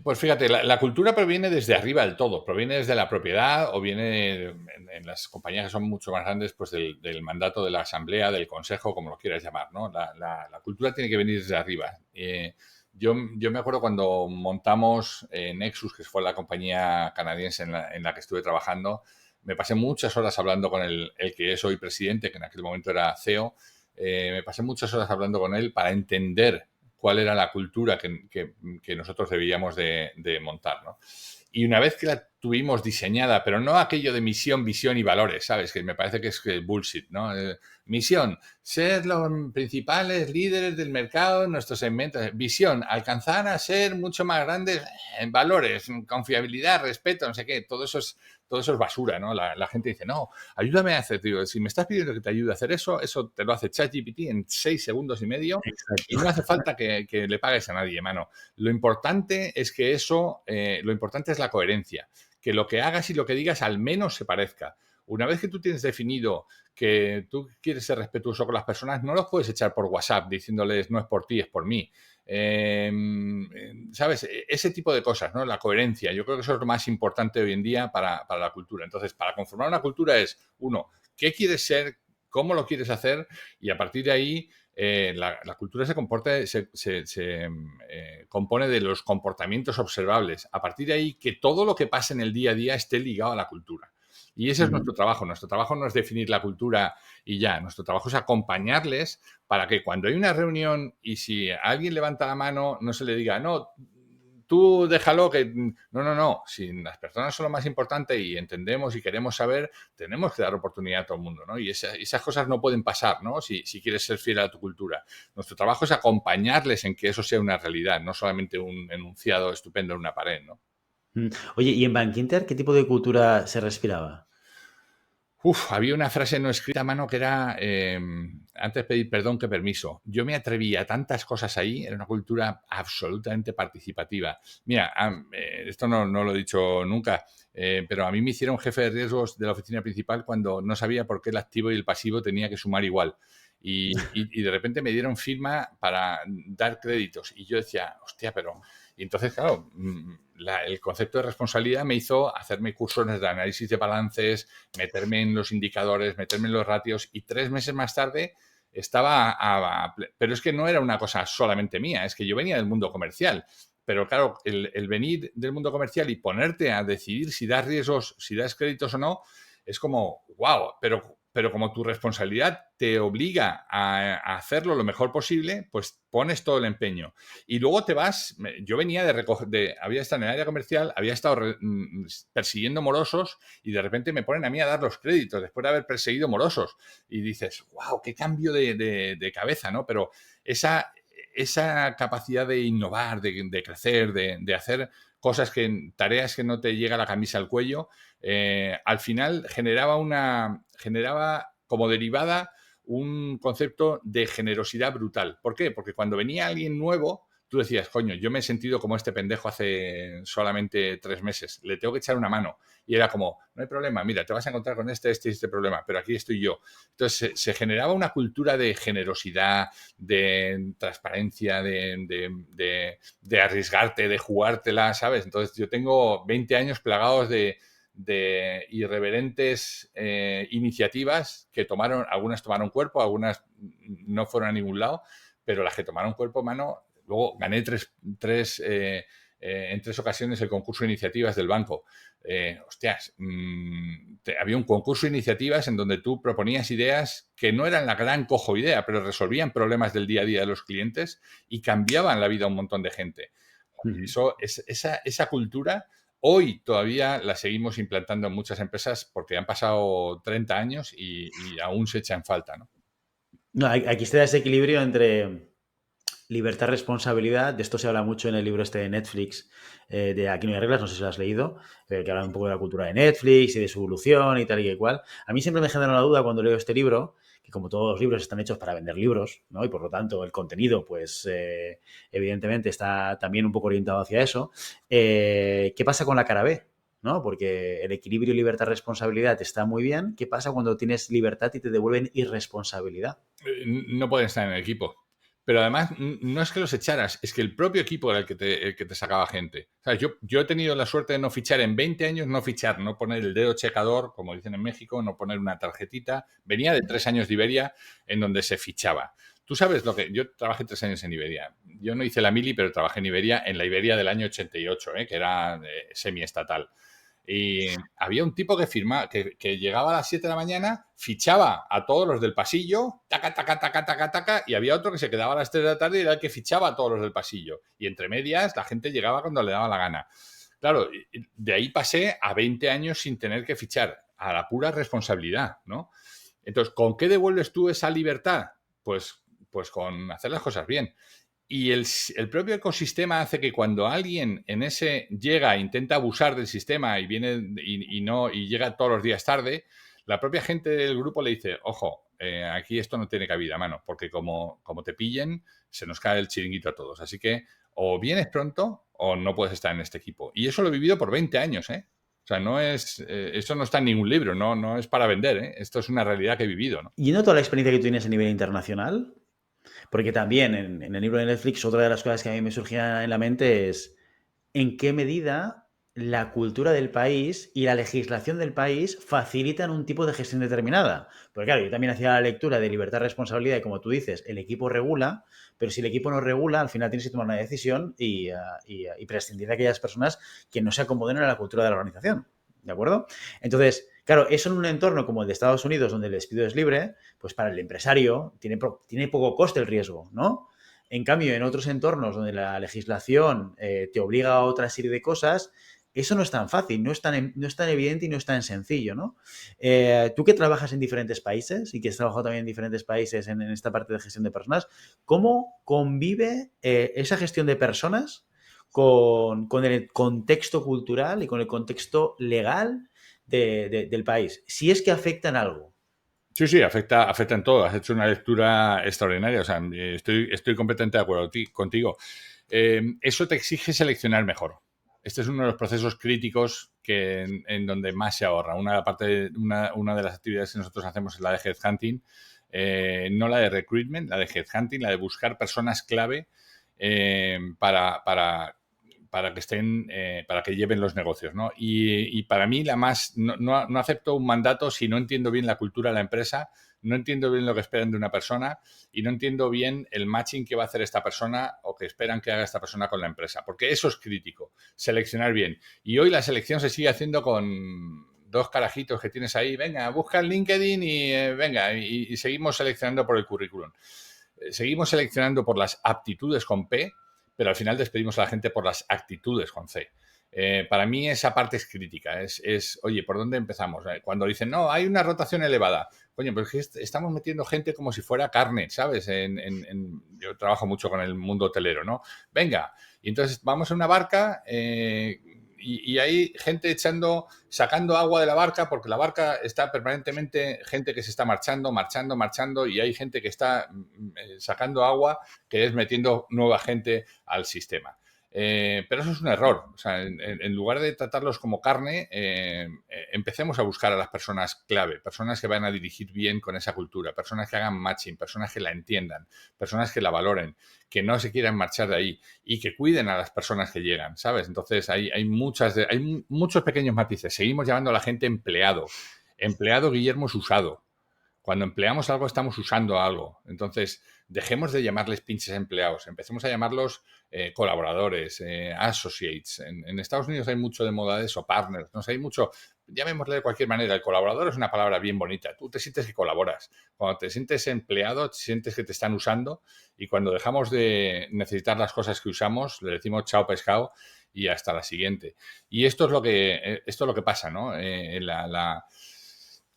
Pues fíjate, la cultura proviene desde arriba del todo, proviene desde la propiedad o viene en las compañías que son mucho más grandes, pues del mandato de la asamblea, del consejo, como lo quieras llamar, ¿no? La cultura tiene que venir desde arriba. Yo me acuerdo cuando montamos Nexus, que fue la compañía canadiense en la que estuve trabajando, me pasé muchas horas hablando con el que es hoy presidente, que en aquel momento era CEO. Me pasé muchas horas hablando con él para entender cuál era la cultura que nosotros debíamos de montar, ¿no? Y una vez que la tuvimos diseñada, pero no aquello de misión, visión y valores, ¿sabes? Que me parece que es bullshit, ¿no? Misión, ser los principales líderes del mercado en nuestro segmento. Visión, alcanzar a ser mucho más grandes. Valores, confiabilidad, respeto, no sé qué. Todo eso es basura, ¿no? La gente dice, no, ayúdame a hacer, digo, si me estás pidiendo que te ayude a hacer eso te lo hace ChatGPT en 6 segundos y medio. Exacto. Y no hace falta que le pagues a nadie, mano. Lo importante es que lo importante es la coherencia. Que lo que hagas y lo que digas al menos se parezca. Una vez que tú tienes definido que tú quieres ser respetuoso con las personas, no los puedes echar por WhatsApp diciéndoles no es por ti, es por mí. ¿Sabes? Ese tipo de cosas, ¿no? La coherencia. Yo creo que eso es lo más importante hoy en día para la cultura. Entonces, para conformar una cultura es, uno, ¿qué quieres ser? ¿Cómo lo quieres hacer? Y a partir de ahí, la cultura se compone de los comportamientos observables. A partir de ahí, que todo lo que pasa en el día a día esté ligado a la cultura. Y ese es nuestro trabajo. Nuestro trabajo no es definir la cultura y ya. Nuestro trabajo es acompañarles para que cuando hay una reunión y si alguien levanta la mano, no se le diga, no, tú déjalo que... No. Si las personas son lo más importante y entendemos y queremos saber, tenemos que dar oportunidad a todo el mundo, ¿no? Y esas cosas no pueden pasar, ¿no? Si quieres ser fiel a tu cultura. Nuestro trabajo es acompañarles en que eso sea una realidad, no solamente un enunciado estupendo en una pared, ¿no? Oye, ¿y en Bankinter qué tipo de cultura se respiraba? Había una frase no escrita a mano que era antes pedir perdón que permiso. Yo me atreví a tantas cosas ahí, era una cultura absolutamente participativa. Mira, esto no lo he dicho nunca, pero a mí me hicieron jefe de riesgos de la oficina principal cuando no sabía por qué el activo y el pasivo tenía que sumar igual. Y de repente me dieron firma para dar créditos. Y yo decía, hostia, pero... Y entonces, claro, el concepto de responsabilidad me hizo hacerme cursos de análisis de balances, meterme en los indicadores, meterme en los ratios, y 3 meses más tarde estaba... Pero es que no era una cosa solamente mía, es que yo venía del mundo comercial. Pero claro, el venir del mundo comercial y ponerte a decidir si das riesgos, si das créditos o no, es como, wow, pero como tu responsabilidad te obliga a hacerlo lo mejor posible, pues pones todo el empeño. Y luego te vas, yo venía había estado en el área comercial, había estado persiguiendo morosos y de repente me ponen a mí a dar los créditos después de haber perseguido morosos. Y dices, wow, qué cambio de cabeza, ¿no? Pero esa capacidad de innovar, de crecer, de hacer tareas que no te llega la camisa al cuello, al final generaba como derivada un concepto de generosidad brutal. ¿Por qué? Porque cuando venía alguien nuevo, tú decías, coño, yo me he sentido como este pendejo hace solamente 3 meses, le tengo que echar una mano. Y era como, no hay problema, mira, te vas a encontrar con este problema, pero aquí estoy yo. Entonces se generaba una cultura de generosidad, de transparencia, de arriesgarte, de jugártela, ¿sabes? Entonces yo tengo 20 años plagados de irreverentes iniciativas que algunas tomaron cuerpo, algunas no fueron a ningún lado, pero las que tomaron cuerpo, mano, luego gané tres en 3 ocasiones el concurso de iniciativas del banco. Había un concurso de iniciativas en donde tú proponías ideas que no eran la gran cojo idea, pero resolvían problemas del día a día de los clientes y cambiaban la vida a un montón de gente. Esa cultura hoy todavía la seguimos implantando en muchas empresas porque han pasado 30 años y aún se echa en falta, ¿no? No, aquí está ese equilibrio entre libertad, responsabilidad. De esto se habla mucho en el libro este de Netflix, de Aquí no hay reglas, no sé si lo has leído, que habla un poco de la cultura de Netflix y de su evolución y tal y cual. A mí siempre me genera la duda cuando leo este libro, que como todos los libros están hechos para vender libros, ¿no? Y por lo tanto el contenido, pues evidentemente está también un poco orientado hacia eso. ¿Qué pasa con la cara B? ¿No? Porque el equilibrio libertad-responsabilidad está muy bien. ¿Qué pasa cuando tienes libertad y te devuelven irresponsabilidad? No pueden estar en el equipo. Pero además, no es que los echaras, es que el propio equipo era el que te sacaba gente. O sea, yo he tenido la suerte de no fichar en 20 años, no fichar, no poner el dedo checador, como dicen en México, no poner una tarjetita. Venía de 3 años de Iberia en donde se fichaba. Tú sabes lo que... Yo trabajé 3 años en Iberia. Yo no hice la mili, pero trabajé en Iberia, en la Iberia del año 88, que era semiestatal. Y había un tipo que llegaba a las 7 de la mañana, fichaba a todos los del pasillo, taca, taca, taca, taca, taca, y había otro que se quedaba a las 3 de la tarde y era el que fichaba a todos los del pasillo. Y entre medias, la gente llegaba cuando le daba la gana. Claro, de ahí pasé a 20 años sin tener que fichar, a la pura responsabilidad, ¿no? Entonces, ¿con qué devuelves tú esa libertad? Pues con hacer las cosas bien. Y el propio ecosistema hace que cuando alguien en ese llega e intenta abusar del sistema y viene y llega todos los días tarde, la propia gente del grupo le dice, ojo, aquí esto no tiene cabida, mano, porque como te pillen, se nos cae el chiringuito a todos. Así que o vienes pronto o no puedes estar en este equipo. Y eso lo he vivido por 20 años, ¿eh? O sea, no es, eso no está en ningún libro, no es para vender, ¿eh? Esto es una realidad que he vivido, ¿no? Y no toda la experiencia que tú tienes a nivel internacional, porque también en el libro de Netflix, otra de las cosas que a mí me surgía en la mente es en qué medida la cultura del país y la legislación del país facilitan un tipo de gestión determinada. Porque claro, yo también hacía la lectura de libertad, responsabilidad y como tú dices, el equipo regula, pero si el equipo no regula, al final tienes que tomar una decisión y prescindir de aquellas personas que no se acomoden a la cultura de la organización. ¿De acuerdo? Entonces, claro, eso en un entorno como el de Estados Unidos, donde el despido es libre, pues para el empresario tiene poco coste el riesgo, ¿no? En cambio, en otros entornos donde la legislación te obliga a otra serie de cosas, eso no es tan fácil, no es tan evidente y no es tan sencillo, ¿no? Tú que trabajas en diferentes países y que has trabajado también en diferentes países en esta parte de gestión de personas, ¿cómo convive esa gestión de personas con el contexto cultural y con el contexto legal del país? Si es que afecta en algo. Sí, afecta en todo. Has hecho una lectura extraordinaria. O sea, estoy completamente de acuerdo contigo. Eso te exige seleccionar mejor. Este es uno de los procesos críticos en donde más se ahorra. Una de las actividades que nosotros hacemos es la de headhunting, no la de recruitment, la de headhunting, la de buscar personas clave para que estén, para que lleven los negocios, ¿no? Y para mí no acepto un mandato si no entiendo bien la cultura de la empresa, no entiendo bien lo que esperan de una persona y no entiendo bien el matching que va a hacer esta persona o que esperan que haga esta persona con la empresa, porque eso es crítico, seleccionar bien. Y hoy la selección se sigue haciendo con 2 carajitos que tienes ahí, venga, busca en LinkedIn y venga, y seguimos seleccionando por el currículum. Seguimos seleccionando por las aptitudes con P, pero al final despedimos a la gente por las actitudes con C. Para mí esa parte es crítica. Oye, ¿por dónde empezamos? Cuando dicen, no, hay una rotación elevada. Coño, pero es que estamos metiendo gente como si fuera carne, ¿sabes? Yo trabajo mucho con el mundo hotelero, ¿no? Venga, y entonces vamos a una barca y hay gente sacando agua de la barca porque la barca está permanentemente, gente que se está marchando y hay gente que está sacando agua que es metiendo nueva gente al sistema. Pero eso es un error. O sea, en lugar de tratarlos como carne, empecemos a buscar a las personas clave, personas que van a dirigir bien con esa cultura, personas que hagan matching, personas que la entiendan, personas que la valoren, que no se quieran marchar de ahí y que cuiden a las personas que llegan, ¿sabes? Entonces hay muchos pequeños matices. Seguimos llamando a la gente empleado. Empleado Guillermo es usado. Cuando empleamos algo, estamos usando algo. Entonces, dejemos de llamarles pinches empleados, empecemos a llamarlos colaboradores, associates. En Estados Unidos hay mucho de moda de eso, partners, no sé, hay mucho, llamémosle de cualquier manera. El colaborador es una palabra bien bonita. Tú te sientes que colaboras. Cuando te sientes empleado, te sientes que te están usando, y cuando dejamos de necesitar las cosas que usamos, le decimos chao pescado y hasta la siguiente. Y esto es lo que pasa, ¿no?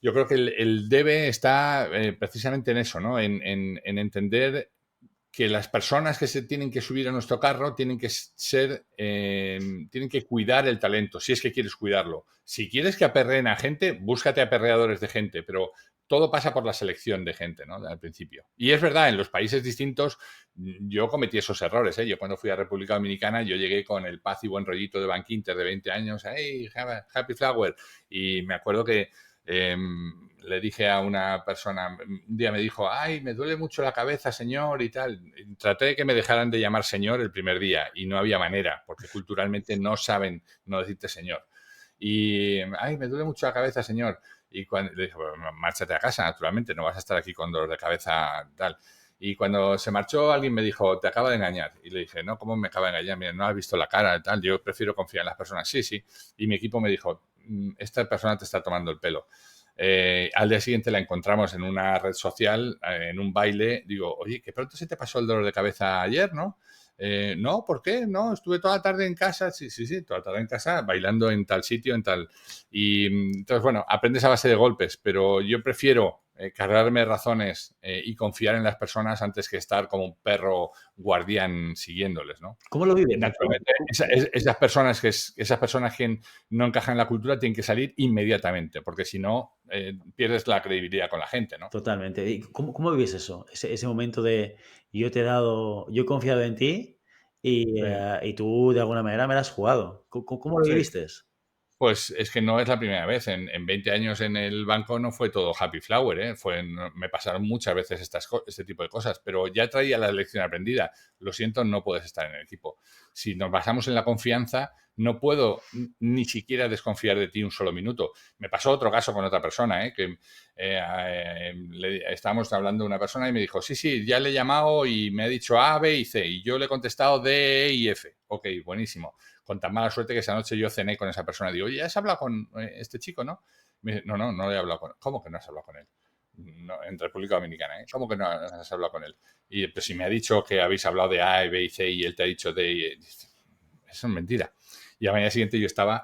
Yo creo que el debe está precisamente en eso, ¿no? En entender que las personas que se tienen que subir a nuestro carro tienen que tienen que cuidar el talento, si es que quieres cuidarlo. Si quieres que aperreen a gente, búscate aperreadores de gente, pero todo pasa por la selección de gente, ¿no? Al principio. Y es verdad, en los países distintos yo cometí esos errores, ¿eh? Yo cuando fui a República Dominicana, yo llegué con el paz y buen rollito de Bank Inter de 20 años, hey, happy flower, y me acuerdo que le dije a una persona, un día me dijo, ay, me duele mucho la cabeza, señor, y tal. Y traté de que me dejaran de llamar señor el primer día y no había manera, porque culturalmente no saben no decirte señor. Y, ay, me duele mucho la cabeza, señor. Y cuando le dije, bueno, márchate a casa, naturalmente, no vas a estar aquí con dolor de cabeza, tal. Y cuando se marchó, alguien me dijo, te acaba de engañar. Y le dije, no, ¿cómo me acaba de engañar? Mira, no has visto la cara, tal. Yo prefiero confiar en las personas. Sí, sí. Y mi equipo me dijo, esta persona te está tomando el pelo. Al día siguiente la encontramos en una red social, en un baile. Digo, oye, que pronto se te pasó el dolor de cabeza ayer, ¿no? No, ¿por qué? No, estuve toda la tarde en casa. Sí, sí, sí, toda la tarde en casa, bailando en tal sitio, en tal. Y entonces, bueno, aprendes a base de golpes, pero yo prefiero cargarme razones y confiar en las personas antes que estar como un perro guardián siguiéndoles, ¿no? ¿Cómo lo Y vives? naturalmente, esas personas que no encajan en la cultura tienen que salir inmediatamente, porque si no, pierdes la credibilidad con la gente, ¿no? Totalmente. ¿Y cómo vives eso? Ese momento de yo te he dado, yo he confiado en ti Sí, y tú de alguna manera me la has jugado. ¿Cómo lo sí. viviste? Pues es que no es la primera vez. En 20 años en el banco no fue todo happy flower, ¿eh? Me pasaron muchas veces este tipo de cosas, pero ya traía la lección aprendida. Lo siento, no puedes estar en el equipo. Si nos basamos en la confianza, no puedo ni siquiera desconfiar de ti un solo minuto. Me pasó otro caso con otra persona, ¿eh? Que estábamos hablando de una persona y me dijo, sí, sí, ya le he llamado y me ha dicho A, B y C, y yo le he contestado D, E y F. Ok, buenísimo. Con tan mala suerte que esa noche yo cené con esa persona. Digo, oye, ¿ya has hablado con este chico, no? Me dice, no, no, no le he hablado con él. ¿Cómo que no has hablado con él? No, en República Dominicana, ¿eh? ¿Cómo que no has hablado con él? Y pues si me ha dicho que habéis hablado de A, B y C y él te ha dicho D, eso es mentira. Y a la mañana siguiente yo estaba,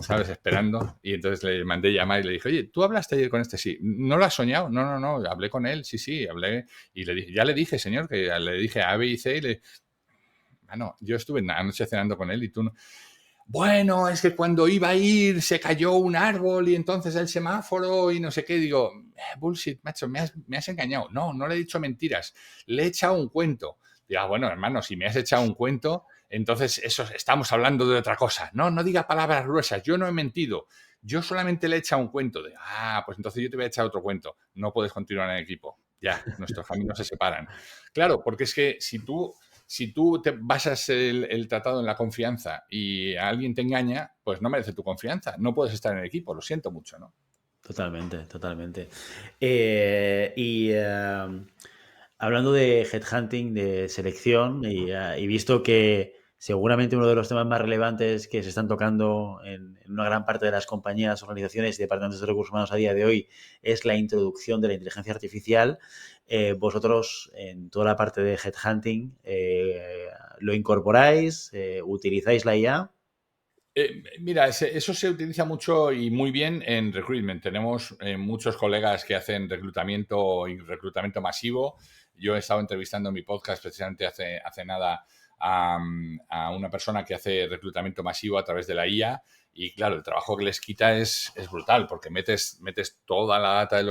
¿sabes?, esperando, y entonces le mandé llamar y le dije, oye, ¿tú hablaste ayer con este? Sí. ¿No lo has soñado? No, no, no, hablé con él, sí, sí, hablé. Y le dije, ya le dije, señor, que le dije A, B y C y le... Bueno, yo estuve anoche cenando con él y tú no... Bueno, es que cuando iba a ir se cayó un árbol y entonces el semáforo y no sé qué. Digo, bullshit, macho, me has engañado. No, no le he dicho mentiras. Le he echado un cuento. Digo, bueno, hermano, si me has echado un cuento, entonces estamos hablando de otra cosa. No, no diga palabras gruesas. Yo no he mentido. Yo solamente le he echado un cuento. Pues entonces yo te voy a echar otro cuento. No puedes continuar en el equipo. Ya, nuestros caminos se separan. Claro, porque es que si tú te basas el tratado en la confianza y alguien te engaña, pues no merece tu confianza. No puedes estar en el equipo, lo siento mucho, ¿no? Totalmente, totalmente. Hablando de headhunting, de selección, y visto que seguramente uno de los temas más relevantes que se están tocando en una gran parte de las compañías, organizaciones y departamentos de recursos humanos a día de hoy es la introducción de la inteligencia artificial, vosotros en toda la parte de headhunting, ¿lo incorporáis? ¿Utilizáis la IA? Mira, eso se utiliza mucho y muy bien en recruitment. Tenemos muchos colegas que hacen reclutamiento y reclutamiento masivo. Yo he estado entrevistando en mi podcast precisamente hace nada a una persona que hace reclutamiento masivo a través de la IA. Y claro, el trabajo que les quita es brutal, porque metes toda la data de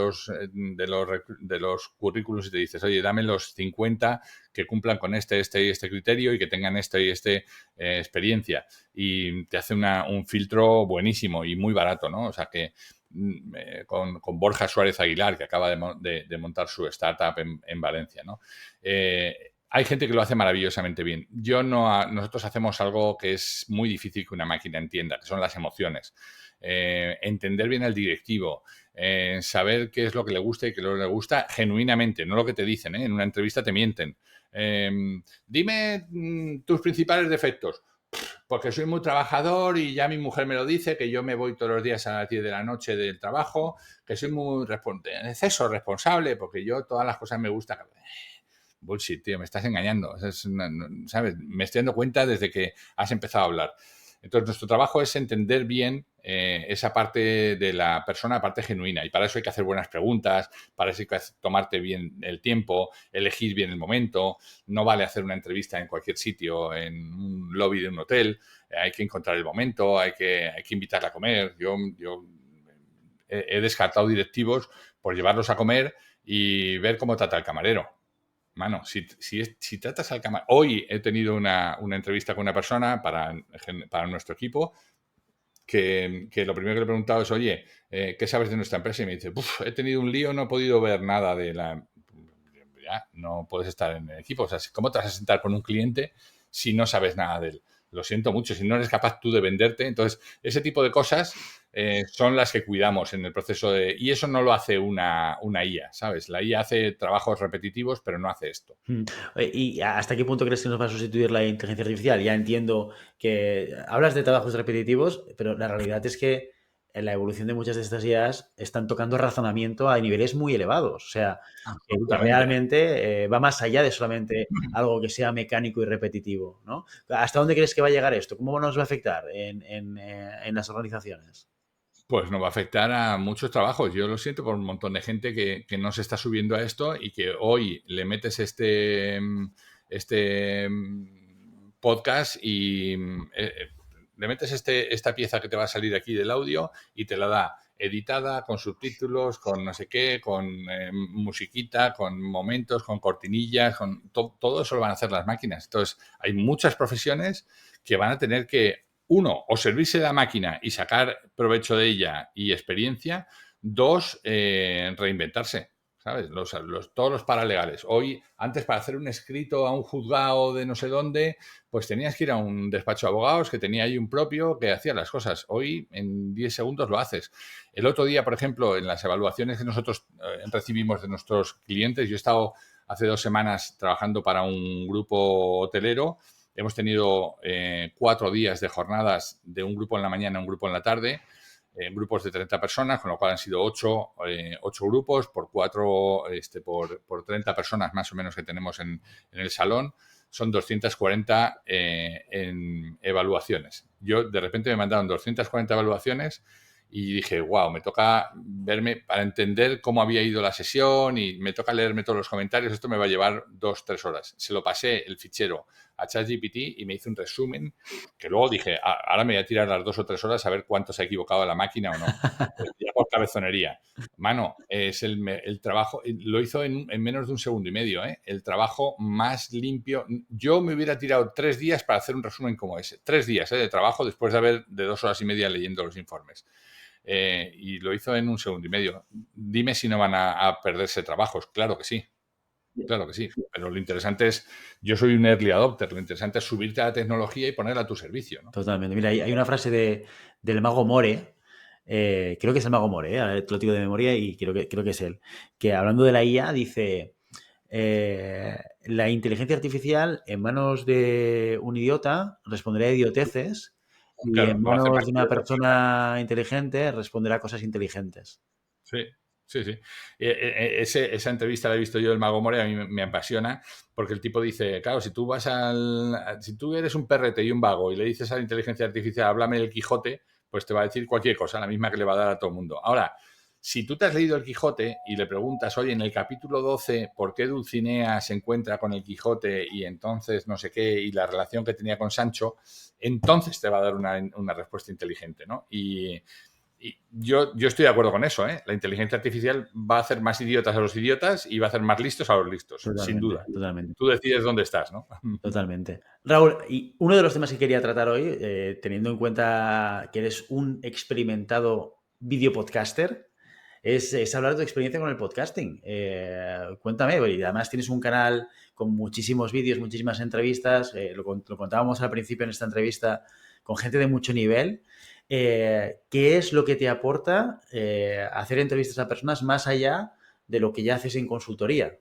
los currículos y te dices, oye, dame los 50 que cumplan con este y este criterio y que tengan este y este experiencia. Y te hace un filtro buenísimo y muy barato, ¿no? O sea que con Borja Suárez Aguilar, que acaba de montar su startup en Valencia, ¿no? Hay gente que lo hace maravillosamente bien. Nosotros hacemos algo que es muy difícil que una máquina entienda, que son las emociones. Entender bien al directivo, saber qué es lo que le gusta y qué no le gusta genuinamente, no lo que te dicen, ¿eh? En una entrevista te mienten. Dime tus principales defectos. Porque soy muy trabajador y ya mi mujer me lo dice, que yo me voy todos los días a las 10 de la noche del trabajo, que soy muy en exceso responsable, porque yo todas las cosas me gustan. Bullshit, tío, me estás engañando. ¿Sabes? Me estoy dando cuenta desde que has empezado a hablar. Entonces, nuestro trabajo es entender bien esa parte de la persona, parte genuina. Y para eso hay que hacer buenas preguntas, para eso hay que tomarte bien el tiempo, elegir bien el momento. No vale hacer una entrevista en cualquier sitio, en un lobby de un hotel. Hay que encontrar el momento, hay que invitarla a comer. Yo he descartado directivos por llevarlos a comer y ver cómo trata el camarero. Mano, si tratas al camarero... Hoy he tenido una entrevista con una persona para nuestro equipo que lo primero que le he preguntado es, oye, ¿qué sabes de nuestra empresa? Y me dice, he tenido un lío, no he podido ver nada de la... Ya, no puedes estar en el equipo. O sea, ¿cómo te vas a sentar con un cliente si no sabes nada de él? Lo siento mucho, si no eres capaz tú de venderte. Entonces, ese tipo de cosas son las que cuidamos en el proceso de... Y eso no lo hace una IA, ¿sabes? La IA hace trabajos repetitivos, pero no hace esto. ¿Y hasta qué punto crees que nos va a sustituir la inteligencia artificial? Ya entiendo que hablas de trabajos repetitivos, pero la realidad es que en la evolución de muchas de estas IAs están tocando razonamiento a niveles muy elevados. O sea, que Absolutamente. realmente va más allá de solamente algo que sea mecánico y repetitivo, ¿no? ¿Hasta dónde crees que va a llegar esto? ¿Cómo nos va a afectar en las organizaciones? Pues nos va a afectar a muchos trabajos. Yo lo siento por un montón de gente que no se está subiendo a esto y que hoy le metes este podcast y le metes esta pieza que te va a salir aquí del audio y te la da editada, con subtítulos, con no sé qué, con musiquita, con momentos, con cortinillas, con todo eso lo van a hacer las máquinas. Entonces, hay muchas profesiones que van a tener que uno, o servirse de la máquina y sacar provecho de ella y experiencia. Dos, reinventarse, ¿sabes? Todos los paralegales. Hoy, antes para hacer un escrito a un juzgado de no sé dónde, pues tenías que ir a un despacho de abogados que tenía ahí un propio que hacía las cosas. Hoy, en 10 segundos lo haces. El otro día, por ejemplo, en las evaluaciones que nosotros recibimos de nuestros clientes, yo he estado hace 2 semanas trabajando para un grupo hotelero. Hemos tenido 4 días de jornadas de un grupo en la mañana y un grupo en la tarde, grupos de 30 personas, con lo cual han sido 8 grupos por 4, por 30 personas más o menos que tenemos en el salón. Son 240 en evaluaciones. Yo de repente me mandaron 240 evaluaciones y dije, wow, me toca verme para entender cómo había ido la sesión y me toca leerme todos los comentarios. Esto me va a llevar 2-3 horas. Se lo pasé el fichero a ChatGPT y me hizo un resumen que luego dije, ahora me voy a tirar las 2 o 3 horas a ver cuánto se ha equivocado la máquina o no. Ya por cabezonería. Mano, es el trabajo, lo hizo en menos de 1,5 segundos, ¿eh? El trabajo más limpio. Yo me hubiera tirado 3 días para hacer un resumen como ese. 3 días de trabajo después de 2 horas y media leyendo los informes. Y lo hizo en 1,5 segundos. Dime si no van a perderse trabajos. Claro que sí. Claro que sí, pero lo interesante es, yo soy un early adopter, lo interesante es subirte a la tecnología y ponerla a tu servicio, ¿no? Totalmente. Mira, hay una frase del mago More, creo que es el mago More, te lo digo de memoria y creo que es él, que hablando de la IA dice, la inteligencia artificial en manos de un idiota responderá a idioteces y Claro, en lo hace más manos de una idiota. persona inteligente responderá a cosas inteligentes. Sí, sí, sí. Esa entrevista la he visto yo del Mago More, a mí me apasiona, porque el tipo dice, claro, si tú eres un perrete y un vago y le dices a la inteligencia artificial, háblame del Quijote, pues te va a decir cualquier cosa, la misma que le va a dar a todo el mundo. Ahora, si tú te has leído el Quijote y le preguntas, oye, en el capítulo 12, ¿por qué Dulcinea se encuentra con el Quijote y entonces no sé qué, y la relación que tenía con Sancho, entonces te va a dar una respuesta inteligente, ¿no? Y yo estoy de acuerdo con eso, ¿eh? La inteligencia artificial va a hacer más idiotas a los idiotas y va a hacer más listos a los listos, sin Totalmente, duda. totalmente. Tú decides dónde estás, ¿no? Totalmente. Raúl, y uno de los temas que quería tratar hoy, teniendo en cuenta que eres un experimentado videopodcaster, es hablar de tu experiencia con el podcasting. Cuéntame, y además tienes un canal con muchísimos vídeos, muchísimas entrevistas, lo contábamos al principio en esta entrevista, con gente de mucho nivel. ¿Qué es lo que te aporta hacer entrevistas a personas más allá de lo que ya haces en consultoría?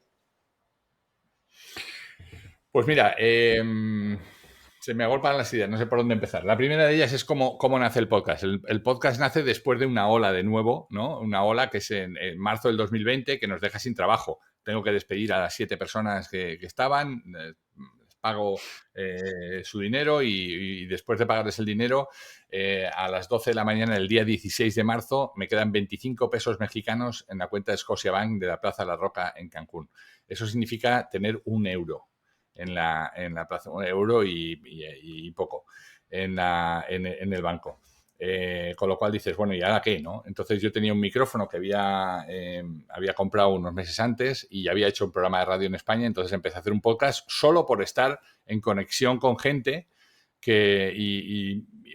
Pues mira, se me agolpan las ideas, no sé por dónde empezar. La primera de ellas es cómo nace el podcast. El podcast nace después de una ola de nuevo, ¿no? Una ola que es en marzo del 2020 que nos deja sin trabajo. Tengo que despedir a las 7 personas que estaban, les pago su dinero y después de pagarles el dinero, a las 12 de la mañana del día 16 de marzo me quedan 25 pesos mexicanos en la cuenta de Scotiabank de la Plaza La Roca en Cancún. Eso significa tener 1 euro en la plaza, 1 euro y poco en el banco. Con lo cual dices, bueno, ¿y ahora qué? ¿No? Entonces yo tenía un micrófono que había comprado unos meses antes y había hecho un programa de radio en España, entonces empecé a hacer un podcast solo por estar en conexión con gente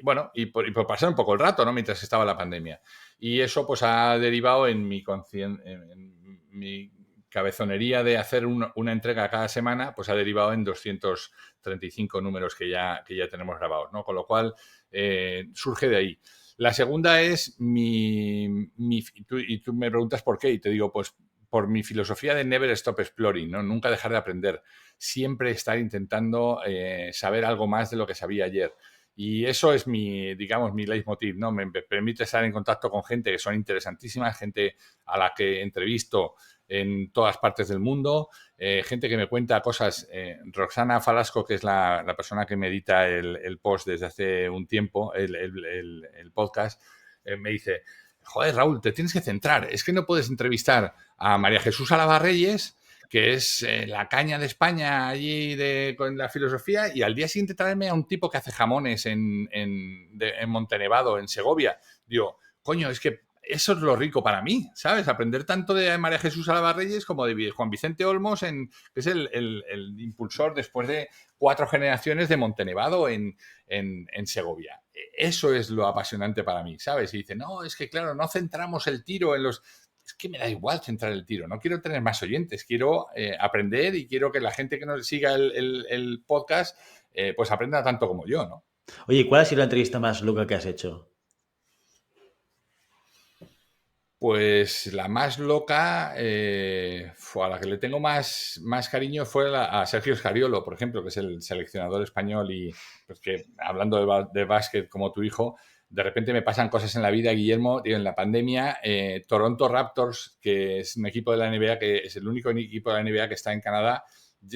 bueno, y por pasar un poco el rato, ¿no? Mientras estaba la pandemia. Y eso pues ha derivado en mi cabezonería de hacer una entrega cada semana, pues ha derivado en 235 números que ya tenemos grabados, ¿no? Con lo cual, surge de ahí. La segunda es y tú me preguntas por qué, y te digo, pues por mi filosofía de never stop exploring, ¿no? Nunca dejar de aprender, siempre estar intentando saber algo más de lo que sabía ayer. Y eso es digamos, mi leitmotiv, ¿no? Me permite estar en contacto con gente que son interesantísimas, gente a la que entrevisto en todas partes del mundo, gente que me cuenta cosas. Roxana Falasco, que es la persona que me edita el post desde hace un tiempo, el podcast, me dice, joder, Raúl, te tienes que centrar, es que no puedes entrevistar a María Jesús Alaba Reyes, que es la caña de España allí con la filosofía, y al día siguiente traerme a un tipo que hace jamones en Montenevado, en Segovia. Digo, coño, es que eso es lo rico para mí, ¿sabes? Aprender tanto de María Jesús Alaba Reyes como de Juan Vicente Olmos, que es el impulsor después de 4 generaciones de Montenevado en Segovia. Eso es lo apasionante para mí, ¿sabes? Y dice, no, es que claro, no centramos el tiro en los... Es que me da igual centrar el tiro, no quiero tener más oyentes, quiero aprender y quiero que la gente que nos siga el podcast pues aprenda tanto como yo, ¿no? Oye, ¿cuál ha sido la entrevista más loca que has hecho? Pues la más loca, a la que le tengo más cariño fue a Sergio Scariolo, por ejemplo, que es el seleccionador español y pues que hablando de básquet como tu hijo, de repente me pasan cosas en la vida, Guillermo, tío, en la pandemia, Toronto Raptors, que es un equipo de la NBA, que es el único equipo de la NBA que está en Canadá,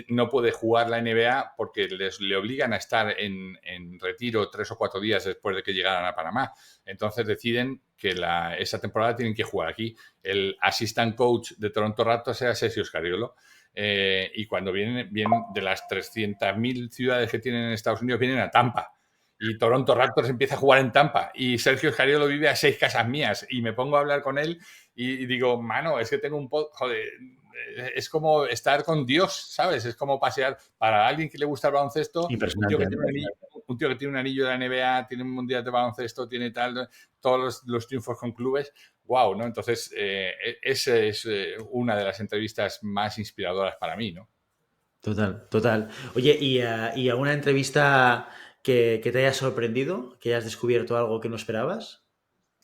no puede jugar la NBA porque le obligan a estar en retiro 3 o 4 días después de que llegaran a Panamá. Entonces deciden que esa temporada tienen que jugar aquí. El assistant coach de Toronto Raptors era Sergio Scariolo. Y cuando vienen de las 300.000 ciudades que tienen en Estados Unidos, vienen a Tampa. Y Toronto Raptors empieza a jugar en Tampa. Y Sergio Scariolo vive a 6 casas mías. Y me pongo a hablar con él y digo, mano, es que tengo joder, es como estar con Dios, ¿sabes? Es como pasear para alguien que le gusta el baloncesto, un tío Impresionante. que tiene un anillo de la NBA, tiene un mundial de baloncesto, tiene todos los triunfos con clubes. Wow, ¿no? Entonces, esa es una de las entrevistas más inspiradoras para mí, ¿no? Total, total. Oye, ¿y alguna entrevista que te haya sorprendido? ¿Que hayas descubierto algo que no esperabas?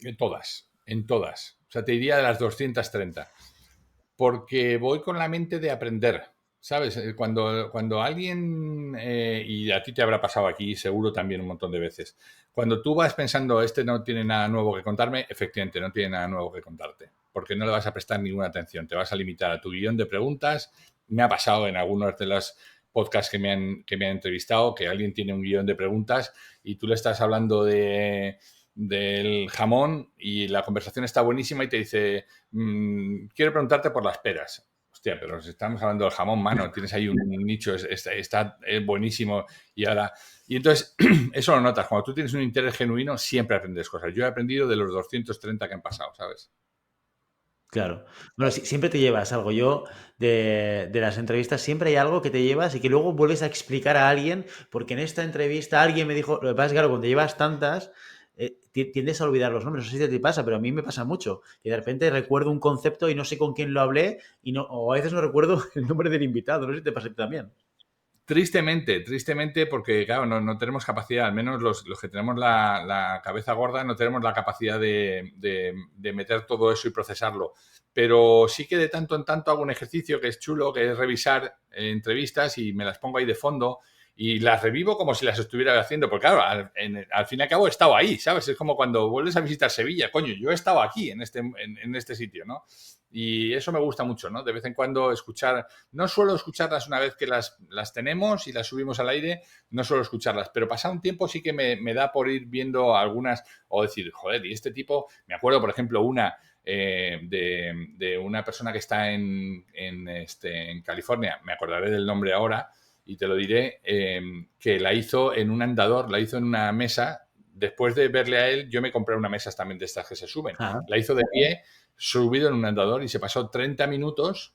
En todas. O sea, te diría de las 230. Porque voy con la mente de aprender, ¿sabes? Cuando alguien, y a ti te habrá pasado aquí seguro también un montón de veces, cuando tú vas pensando, este no tiene nada nuevo que contarme, efectivamente no tiene nada nuevo que contarte, porque no le vas a prestar ninguna atención, te vas a limitar a tu guión de preguntas. Me ha pasado en algunos de los podcasts que me han entrevistado que alguien tiene un guión de preguntas y tú le estás hablando del jamón y la conversación está buenísima y te dice, quiero preguntarte por las peras. Hostia, pero si estamos hablando del jamón, mano, tienes ahí un nicho, está buenísimo y ahora... Y entonces, eso lo notas. Cuando tú tienes un interés genuino, siempre aprendes cosas. Yo he aprendido de los 230 que han pasado, ¿sabes? Claro. Bueno, siempre te llevas algo. Yo, de las entrevistas, siempre hay algo que te llevas y que luego vuelves a explicar a alguien, porque en esta entrevista alguien me dijo, lo que pasa es que, claro, cuando llevas tantas, tiendes a olvidar los nombres. No sé si te pasa, pero a mí me pasa mucho. Que de repente recuerdo un concepto y no sé con quién lo hablé o a veces no recuerdo el nombre del invitado. No sé si te pasa a ti también. Tristemente, porque claro, no tenemos capacidad, al menos los que tenemos la cabeza gorda, no tenemos la capacidad de meter todo eso y procesarlo. Pero sí que de tanto en tanto hago un ejercicio que es chulo, que es revisar entrevistas y me las pongo ahí de fondo y las revivo como si las estuviera haciendo, porque claro, al fin y al cabo he estado ahí, ¿sabes? Es como cuando vuelves a visitar Sevilla, coño, yo he estado aquí, en este sitio, ¿no? Y eso me gusta mucho, ¿no? De vez en cuando escuchar, no suelo escucharlas una vez que las tenemos y las subimos al aire, no suelo escucharlas, pero pasado un tiempo sí que me da por ir viendo algunas o decir, joder, y este tipo, me acuerdo, por ejemplo, una de una persona que está en California, me acordaré del nombre ahora y te lo diré, que la hizo en un andador, la hizo en una mesa. Después de verle a él, yo me compré una mesa también de estas que se suben. Ajá. La hizo de pie, subido en un andador y se pasó 30 minutos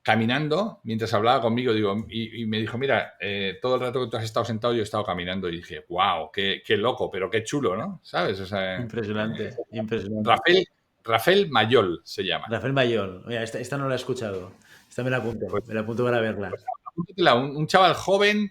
caminando mientras hablaba conmigo. Digo, y me dijo, mira, todo el rato que tú has estado sentado yo he estado caminando. Y dije, wow, qué loco, pero qué chulo, ¿no? ¿Sabes? O sea, Impresionante, impresionante. Rafael Mayol se llama. Rafael Mayol. Mira, esta no la he escuchado. Esta Pues, me la apunto para verla. apúntatela, un chaval joven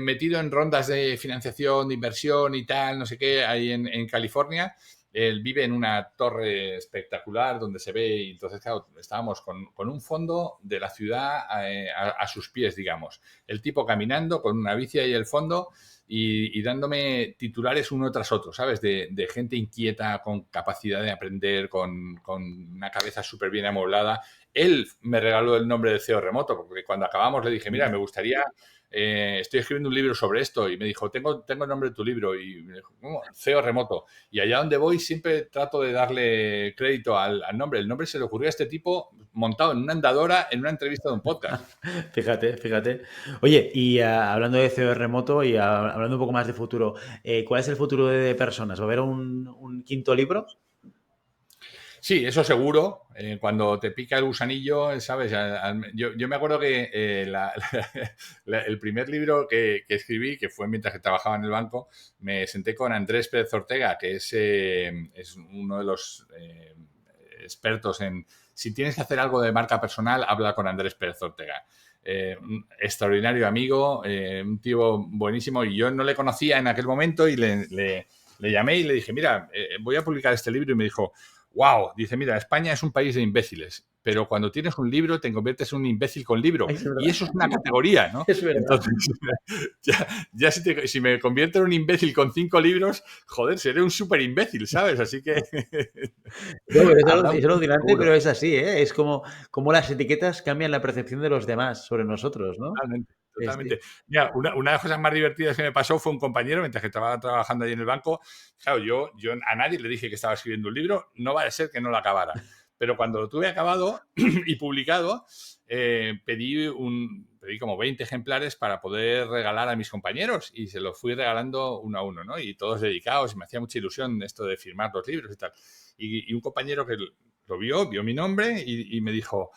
metido en rondas de financiación, de inversión y tal, no sé qué, ahí en California. Él vive en una torre espectacular donde se ve y entonces, claro, estábamos con un fondo de la ciudad a sus pies, digamos. El tipo caminando con una bici ahí al fondo y dándome titulares uno tras otro, ¿sabes? De gente inquieta, con capacidad de aprender, con una cabeza súper bien amoblada. Él me regaló el nombre de CEO Remoto, porque cuando acabamos le dije, mira, me gustaría, estoy escribiendo un libro sobre esto, y me dijo, tengo el nombre de tu libro, y me dijo, ¿cómo? CEO Remoto. Y allá donde voy siempre trato de darle crédito al nombre. El nombre se le ocurrió a este tipo montado en una andadora en una entrevista de un podcast. Fíjate, fíjate. Oye, y hablando de CEO remoto y hablando un poco más de futuro, ¿cuál es el futuro de personas? ¿Va a haber un quinto libro? Sí, eso seguro. Cuando te pica el gusanillo, ¿sabes? Yo me acuerdo que el primer libro que escribí, que fue mientras que trabajaba en el banco, me senté con Andrés Pérez Ortega, que es uno de los expertos en... Si tienes que hacer algo de marca personal, habla con Andrés Pérez Ortega. Un extraordinario amigo, un tío buenísimo, y yo no le conocía en aquel momento y le llamé y le dije, mira, voy a publicar este libro, y me dijo, wow, dice, mira, España es un país de imbéciles, pero cuando tienes un libro te conviertes en un imbécil con libro. Es verdad. Y eso es una categoría, ¿no? Es verdad. Entonces, ya si me convierto en un imbécil con 5 libros, joder, seré un súper imbécil, ¿sabes? Así que... No, pero habrá un es alucinante, seguro. pero es así, ¿eh? Es como las etiquetas cambian la percepción de los demás sobre nosotros, ¿no? Totalmente, Este, totalmente. Mira, una de las cosas más divertidas que me pasó fue un compañero, mientras que estaba trabajando ahí en el banco, claro, yo a nadie le dije que estaba escribiendo un libro, no va a ser que no lo acabara. Pero cuando lo tuve acabado y publicado, pedí como 20 ejemplares para poder regalar a mis compañeros y se los fui regalando uno a uno, ¿no? Y todos dedicados, y me hacía mucha ilusión esto de firmar los libros y tal. Y un compañero que lo vio mi nombre y me dijo,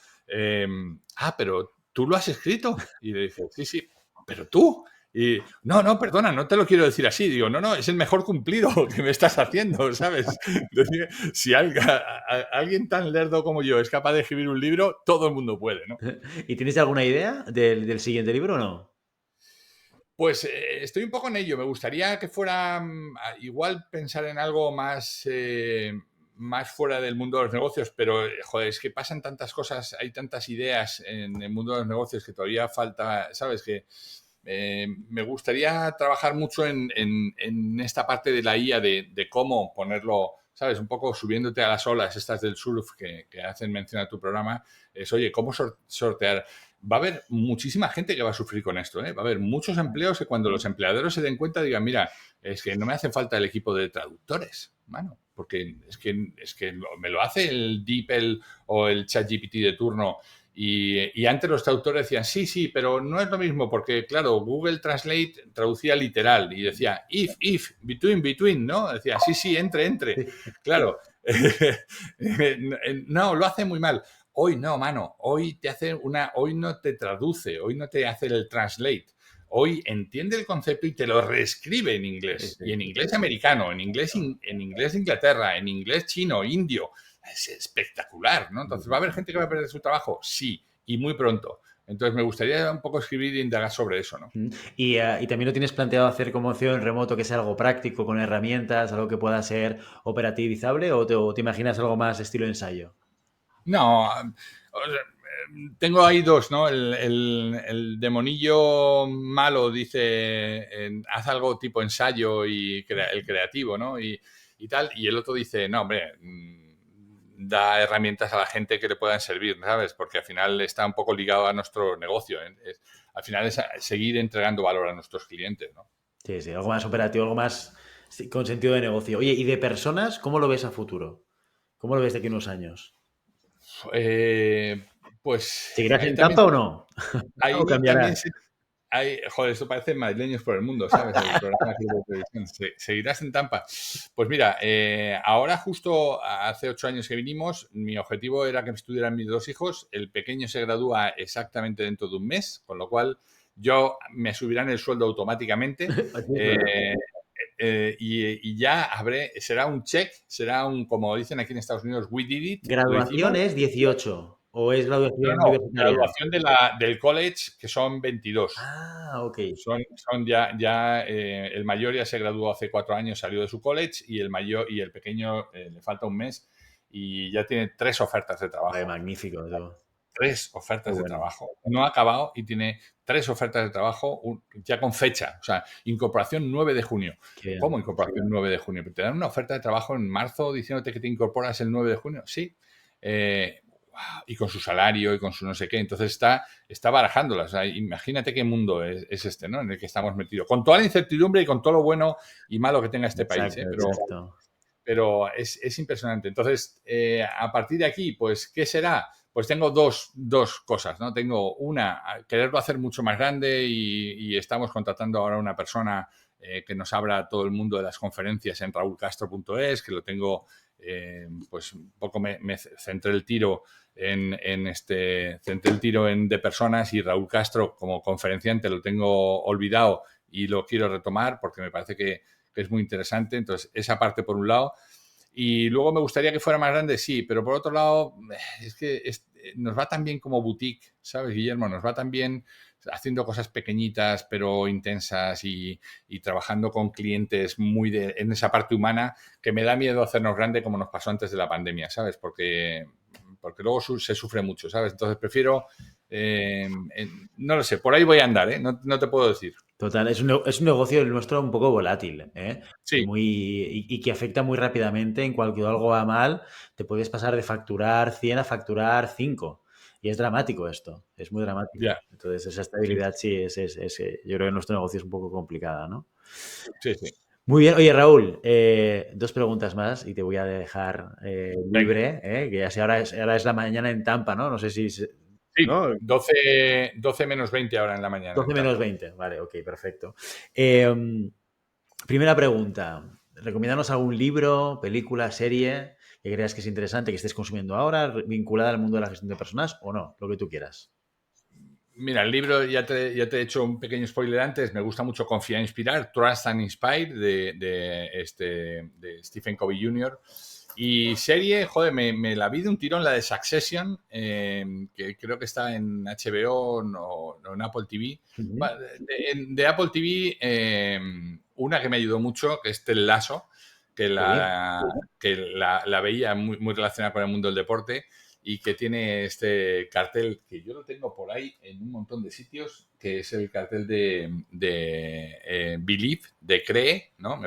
pero ¿tú lo has escrito? Y le dije, sí, pero tú. Y no, perdona, no te lo quiero decir así. Digo, no, es el mejor cumplido que me estás haciendo, ¿sabes? Decir, si alguien tan lerdo como yo es capaz de escribir un libro, todo el mundo puede, ¿no? ¿Y tienes alguna idea del siguiente libro o no? Pues estoy un poco en ello. Me gustaría que fuera igual pensar en algo más fuera del mundo de los negocios, pero joder, es que pasan tantas cosas, hay tantas ideas en el mundo de los negocios que todavía falta, ¿sabes? Que me gustaría trabajar mucho en esta parte de la IA, de cómo ponerlo, ¿sabes? Un poco subiéndote a las olas estas del surf que hacen mención a tu programa, es, oye, ¿cómo sortear? Va a haber muchísima gente que va a sufrir con esto, ¿eh? Va a haber muchos empleos que cuando los empleadores se den cuenta digan, mira, es que no me hace falta el equipo de traductores, mano, porque es que me lo hace el DeepL o el ChatGPT de turno. Y antes los traductores decían, sí, pero no es lo mismo porque, claro, Google Translate traducía literal y decía if, between, ¿no? Decía, sí, entre. Claro, no, lo hace muy mal. Hoy no, mano, hoy no te traduce, hoy no te hace el translate. hoy entiende el concepto y te lo reescribe en inglés. Y en inglés americano, en inglés de Inglaterra, en inglés chino, indio. Es espectacular, ¿no? Entonces, ¿va a haber gente que va a perder su trabajo? Sí, y muy pronto. Entonces, me gustaría un poco escribir e indagar sobre eso, ¿no? Y también lo tienes planteado hacer como CEO en remoto, que sea algo práctico, con herramientas, algo que pueda ser operativizable, o te imaginas algo más estilo ensayo? No, o sea, tengo ahí dos, ¿no? El demonillo malo dice, haz algo tipo ensayo y el creativo, ¿no? Y tal. Y el otro dice, no, hombre, da herramientas a la gente que le puedan servir, ¿sabes? Porque al final está un poco ligado a nuestro negocio. Al final es seguir entregando valor a nuestros clientes, ¿no? Sí, sí, algo más operativo, algo más con sentido de negocio. Oye, ¿y de personas, cómo lo ves a futuro? ¿Cómo lo ves de aquí a unos años? Pues ¿Seguirás ahí en también, Tampa o no? ¿O ahí también cambiarás? joder, esto parece Madrileños por el Mundo, ¿sabes? El programa aquí de televisión. ¿Seguirás en Tampa? Pues mira, ahora justo hace 8 años que vinimos, mi objetivo era que estuvieran mis 2 hijos. El pequeño se gradúa exactamente dentro de un mes, con lo cual me subirán el sueldo automáticamente. Así es verdad. eh, y ya será un check, como dicen aquí en Estados Unidos, we did it, lo ¿Graduación hicimos. es 18 o es graduación No, universitaria? graduación del college, que son 22. Ah, ok. Son ya el mayor ya se graduó hace 4 años, salió de su college, y el pequeño le falta un mes y ya tiene 3 ofertas de Vale, trabajo. magnífico. Tío. Tres Qué ofertas de bueno. trabajo. No ha acabado y tiene 3 ofertas de trabajo ya con fecha. O sea, incorporación 9 de junio. Qué bien. ¿Cómo incorporación 9 de junio? ¿Te dan una oferta de trabajo en marzo diciéndote que te incorporas el 9 de junio? Sí. Y con su salario y con su no sé qué. Entonces está barajándolas. O sea, imagínate qué mundo es este, ¿no? En el que estamos metidos. Con toda la incertidumbre y con todo lo bueno y malo que tenga este país, Exacto, ¿eh? exacto. Pero es impresionante. Entonces, a partir de aquí, pues, ¿qué será? Pues tengo dos cosas, ¿no? Tengo una, quererlo hacer mucho más grande, y estamos contratando ahora una persona que nos abra todo el mundo de las conferencias en raulcastro.es, que lo tengo, pues un poco me centré el tiro de personas, y Raúl Castro como conferenciante lo tengo olvidado y lo quiero retomar porque me parece que es muy interesante. Entonces, esa parte por un lado. Y luego me gustaría que fuera más grande, sí, pero por otro lado, es que nos va tan bien como boutique, ¿sabes, Guillermo? Nos va tan bien haciendo cosas pequeñitas pero intensas, y trabajando con clientes en esa parte humana, que me da miedo hacernos grande como nos pasó antes de la pandemia, ¿sabes? Porque luego se sufre mucho, ¿sabes? Entonces prefiero, no lo sé, por ahí voy a andar, ¿eh? No te puedo decir. Total, es un negocio el nuestro un poco volátil, ¿eh? Sí, Y que afecta muy rápidamente. En cualquier algo va mal, te puedes pasar de facturar 100 a facturar 5. Y es dramático esto, es muy dramático. ya, Entonces, esa sí, estabilidad sí yo creo que nuestro negocio es un poco complicada, ¿no? sí, sí. Muy bien, oye Raúl, 2 preguntas más y te voy a dejar Venga. libre, que ya sé, ahora es la mañana en Tampa, ¿no? No sé si... Sí, ¿No? 12 menos 20 ahora en la mañana 12 en menos Tampa. 20, vale, ok, perfecto. Eh, Primera pregunta. Recomiéndanos algún libro, película, serie que creas que es interesante, que estés consumiendo ahora, vinculada al mundo de la gestión de personas o no, lo que tú quieras. Mira, el libro, ya te he hecho un pequeño spoiler antes. Me gusta mucho Confía e Inspirar, Trust and Inspire, de Stephen Covey Jr. Y serie, joder, me la vi de un tirón, la de Succession, que creo que está en HBO, no en Apple TV. Ujú. De Apple TV, una que me ayudó mucho, que es Ted Lasso, que Sí. la veía muy, muy relacionada con el mundo del deporte, y que tiene este cartel que yo lo tengo por ahí en un montón de sitios, que es el cartel de Believe, de Cree, ¿no?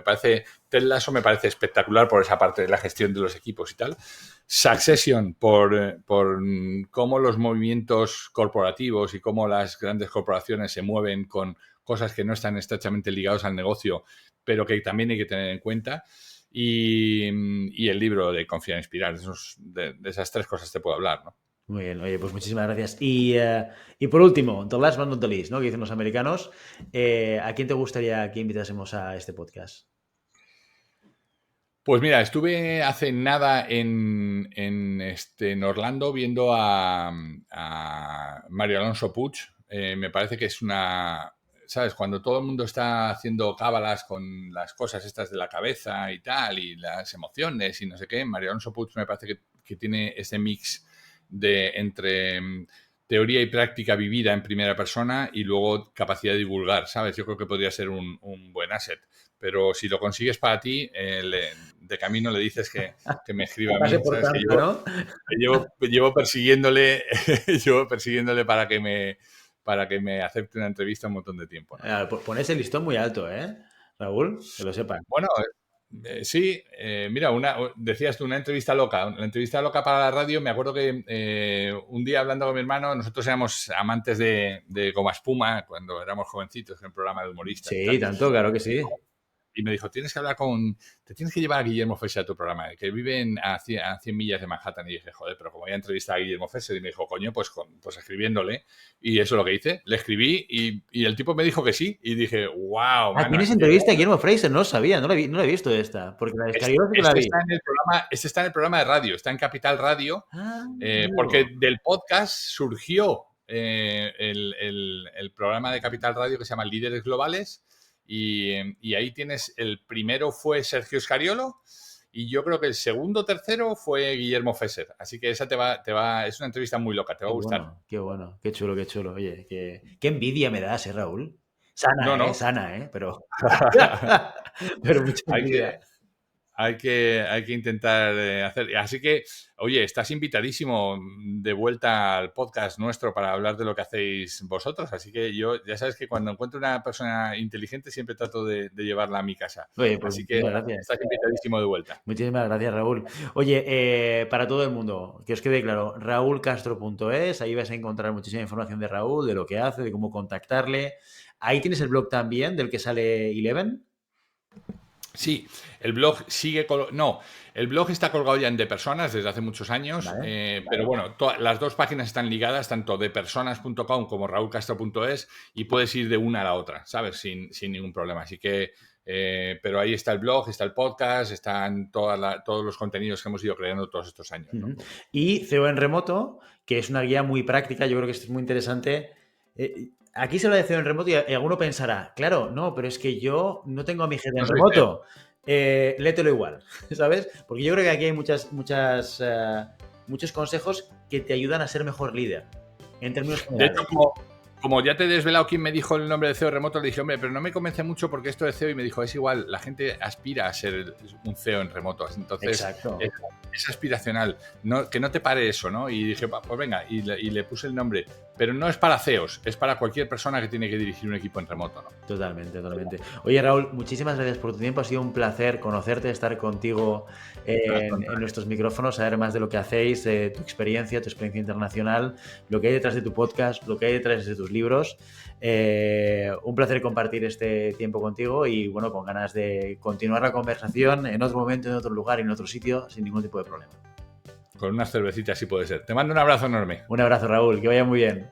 Ted Lasso me parece espectacular por esa parte de la gestión de los equipos y tal. Succession, por cómo los movimientos corporativos y cómo las grandes corporaciones se mueven con cosas que no están estrechamente ligados al negocio, pero que también hay que tener en cuenta. Y el libro de Confiar e Inspirar. De esas 3 cosas te puedo hablar, ¿no? Muy bien, oye, pues muchísimas gracias. Y por último, the last but not the least, ¿no? Que dicen los americanos, ¿a quién te gustaría que invitásemos a este podcast? Pues mira, estuve hace nada en Orlando viendo a Mario Alonso Puig. Me parece que es ¿sabes? Cuando todo el mundo está haciendo cábalas con las cosas estas de la cabeza y tal, y las emociones y no sé qué, María Alonso Puig me parece que tiene ese mix entre teoría y práctica vivida en primera persona y luego capacidad de divulgar, ¿sabes? Yo creo que podría ser un buen asset. Pero si lo consigues para ti, de camino le dices que me escriba a mí, ¿sabes? Que llevo persiguiéndole, llevo persiguiéndole para que me acepte una entrevista un montón de tiempo, ¿no? Pones el listón muy alto, ¿eh, Raúl? Que lo sepan. Bueno, sí, mira, decías tú, una entrevista loca. La entrevista loca para la radio, me acuerdo que un día hablando con mi hermano, nosotros éramos amantes de Goma Espuma cuando éramos jovencitos en el programa de humoristas y Sí, tal. tanto, claro que sí. Y me dijo, te tienes que llevar a Guillermo Fesser a tu programa, que vive a 100 millas de Manhattan. Y dije, joder, pero como voy a entrevistar a Guillermo Fesser, y me dijo, coño, pues escribiéndole. Y eso es lo que hice. Le escribí y el tipo me dijo que sí. Y dije, wow, mano. ¿Tienes entrevista a Guillermo Fraser? No lo sabía, no la he visto esta. Porque la de Escariola sí que la vi. Está en el programa de radio, está en Capital Radio, porque del podcast surgió el programa de Capital Radio que se llama Líderes Globales. Y ahí tienes, el primero fue Sergio Escariolo y yo creo que el segundo o tercero fue Guillermo Fesser. Así que esa es una entrevista muy loca, te va a gustar. Qué bueno, qué chulo. Oye, qué envidia me das, Raúl. Sana, No. Sana, pero mucha envidia. Hay que intentar hacer. Así que, oye, estás invitadísimo de vuelta al podcast nuestro para hablar de lo que hacéis vosotros. Así que yo, ya sabes que cuando encuentro una persona inteligente siempre trato de llevarla a mi casa. Oye, pues así que estás invitadísimo de vuelta. Muchísimas gracias, Raúl. Oye, para todo el mundo, que os quede claro, raulcastro.es, ahí vais a encontrar muchísima información de Raúl, de lo que hace, de cómo contactarle. Ahí tienes el blog también del que sale Eleven. Sí, el blog el blog está colgado ya en De Personas desde hace muchos años, vale. Pero bueno, las dos páginas están ligadas, tanto depersonas.com como raulcastro.es, y puedes ir de una a la otra, ¿sabes? Sin ningún problema. Así que, pero ahí está el blog, está el podcast, están todos los contenidos que hemos ido creando todos estos años, ¿no? Y CEO en Remoto, que es una guía muy práctica, yo creo que esto es muy interesante. Aquí se habla de CEO en remoto y alguno pensará, claro, no, pero es que yo no tengo a mi jefe en remoto. Léetelo igual, ¿sabes? Porque yo creo que aquí hay muchos consejos que te ayudan a ser mejor líder, en términos generales. De hecho, como ya te he desvelado quién me dijo el nombre de CEO remoto, le dije, hombre, pero no me convence mucho porque esto de CEO, y me dijo, es igual, la gente aspira a ser un CEO en remoto. Entonces, exacto. Es aspiracional, que no te pare eso, ¿no? Y dije, pues venga, y le puse el nombre. Pero no es para CEOs, es para cualquier persona que tiene que dirigir un equipo en remoto, ¿no? Totalmente. Oye, Raúl, muchísimas gracias por tu tiempo. Ha sido un placer conocerte, estar contigo en nuestros micrófonos, saber más de lo que hacéis, de tu experiencia internacional, lo que hay detrás de tu podcast, lo que hay detrás de tus libros. Un placer compartir este tiempo contigo y, bueno, con ganas de continuar la conversación en otro momento, en otro lugar, en otro sitio, sin ningún tipo de problema. Con unas cervecitas sí puede ser. Te mando un abrazo enorme. Un abrazo, Raúl, que vaya muy bien.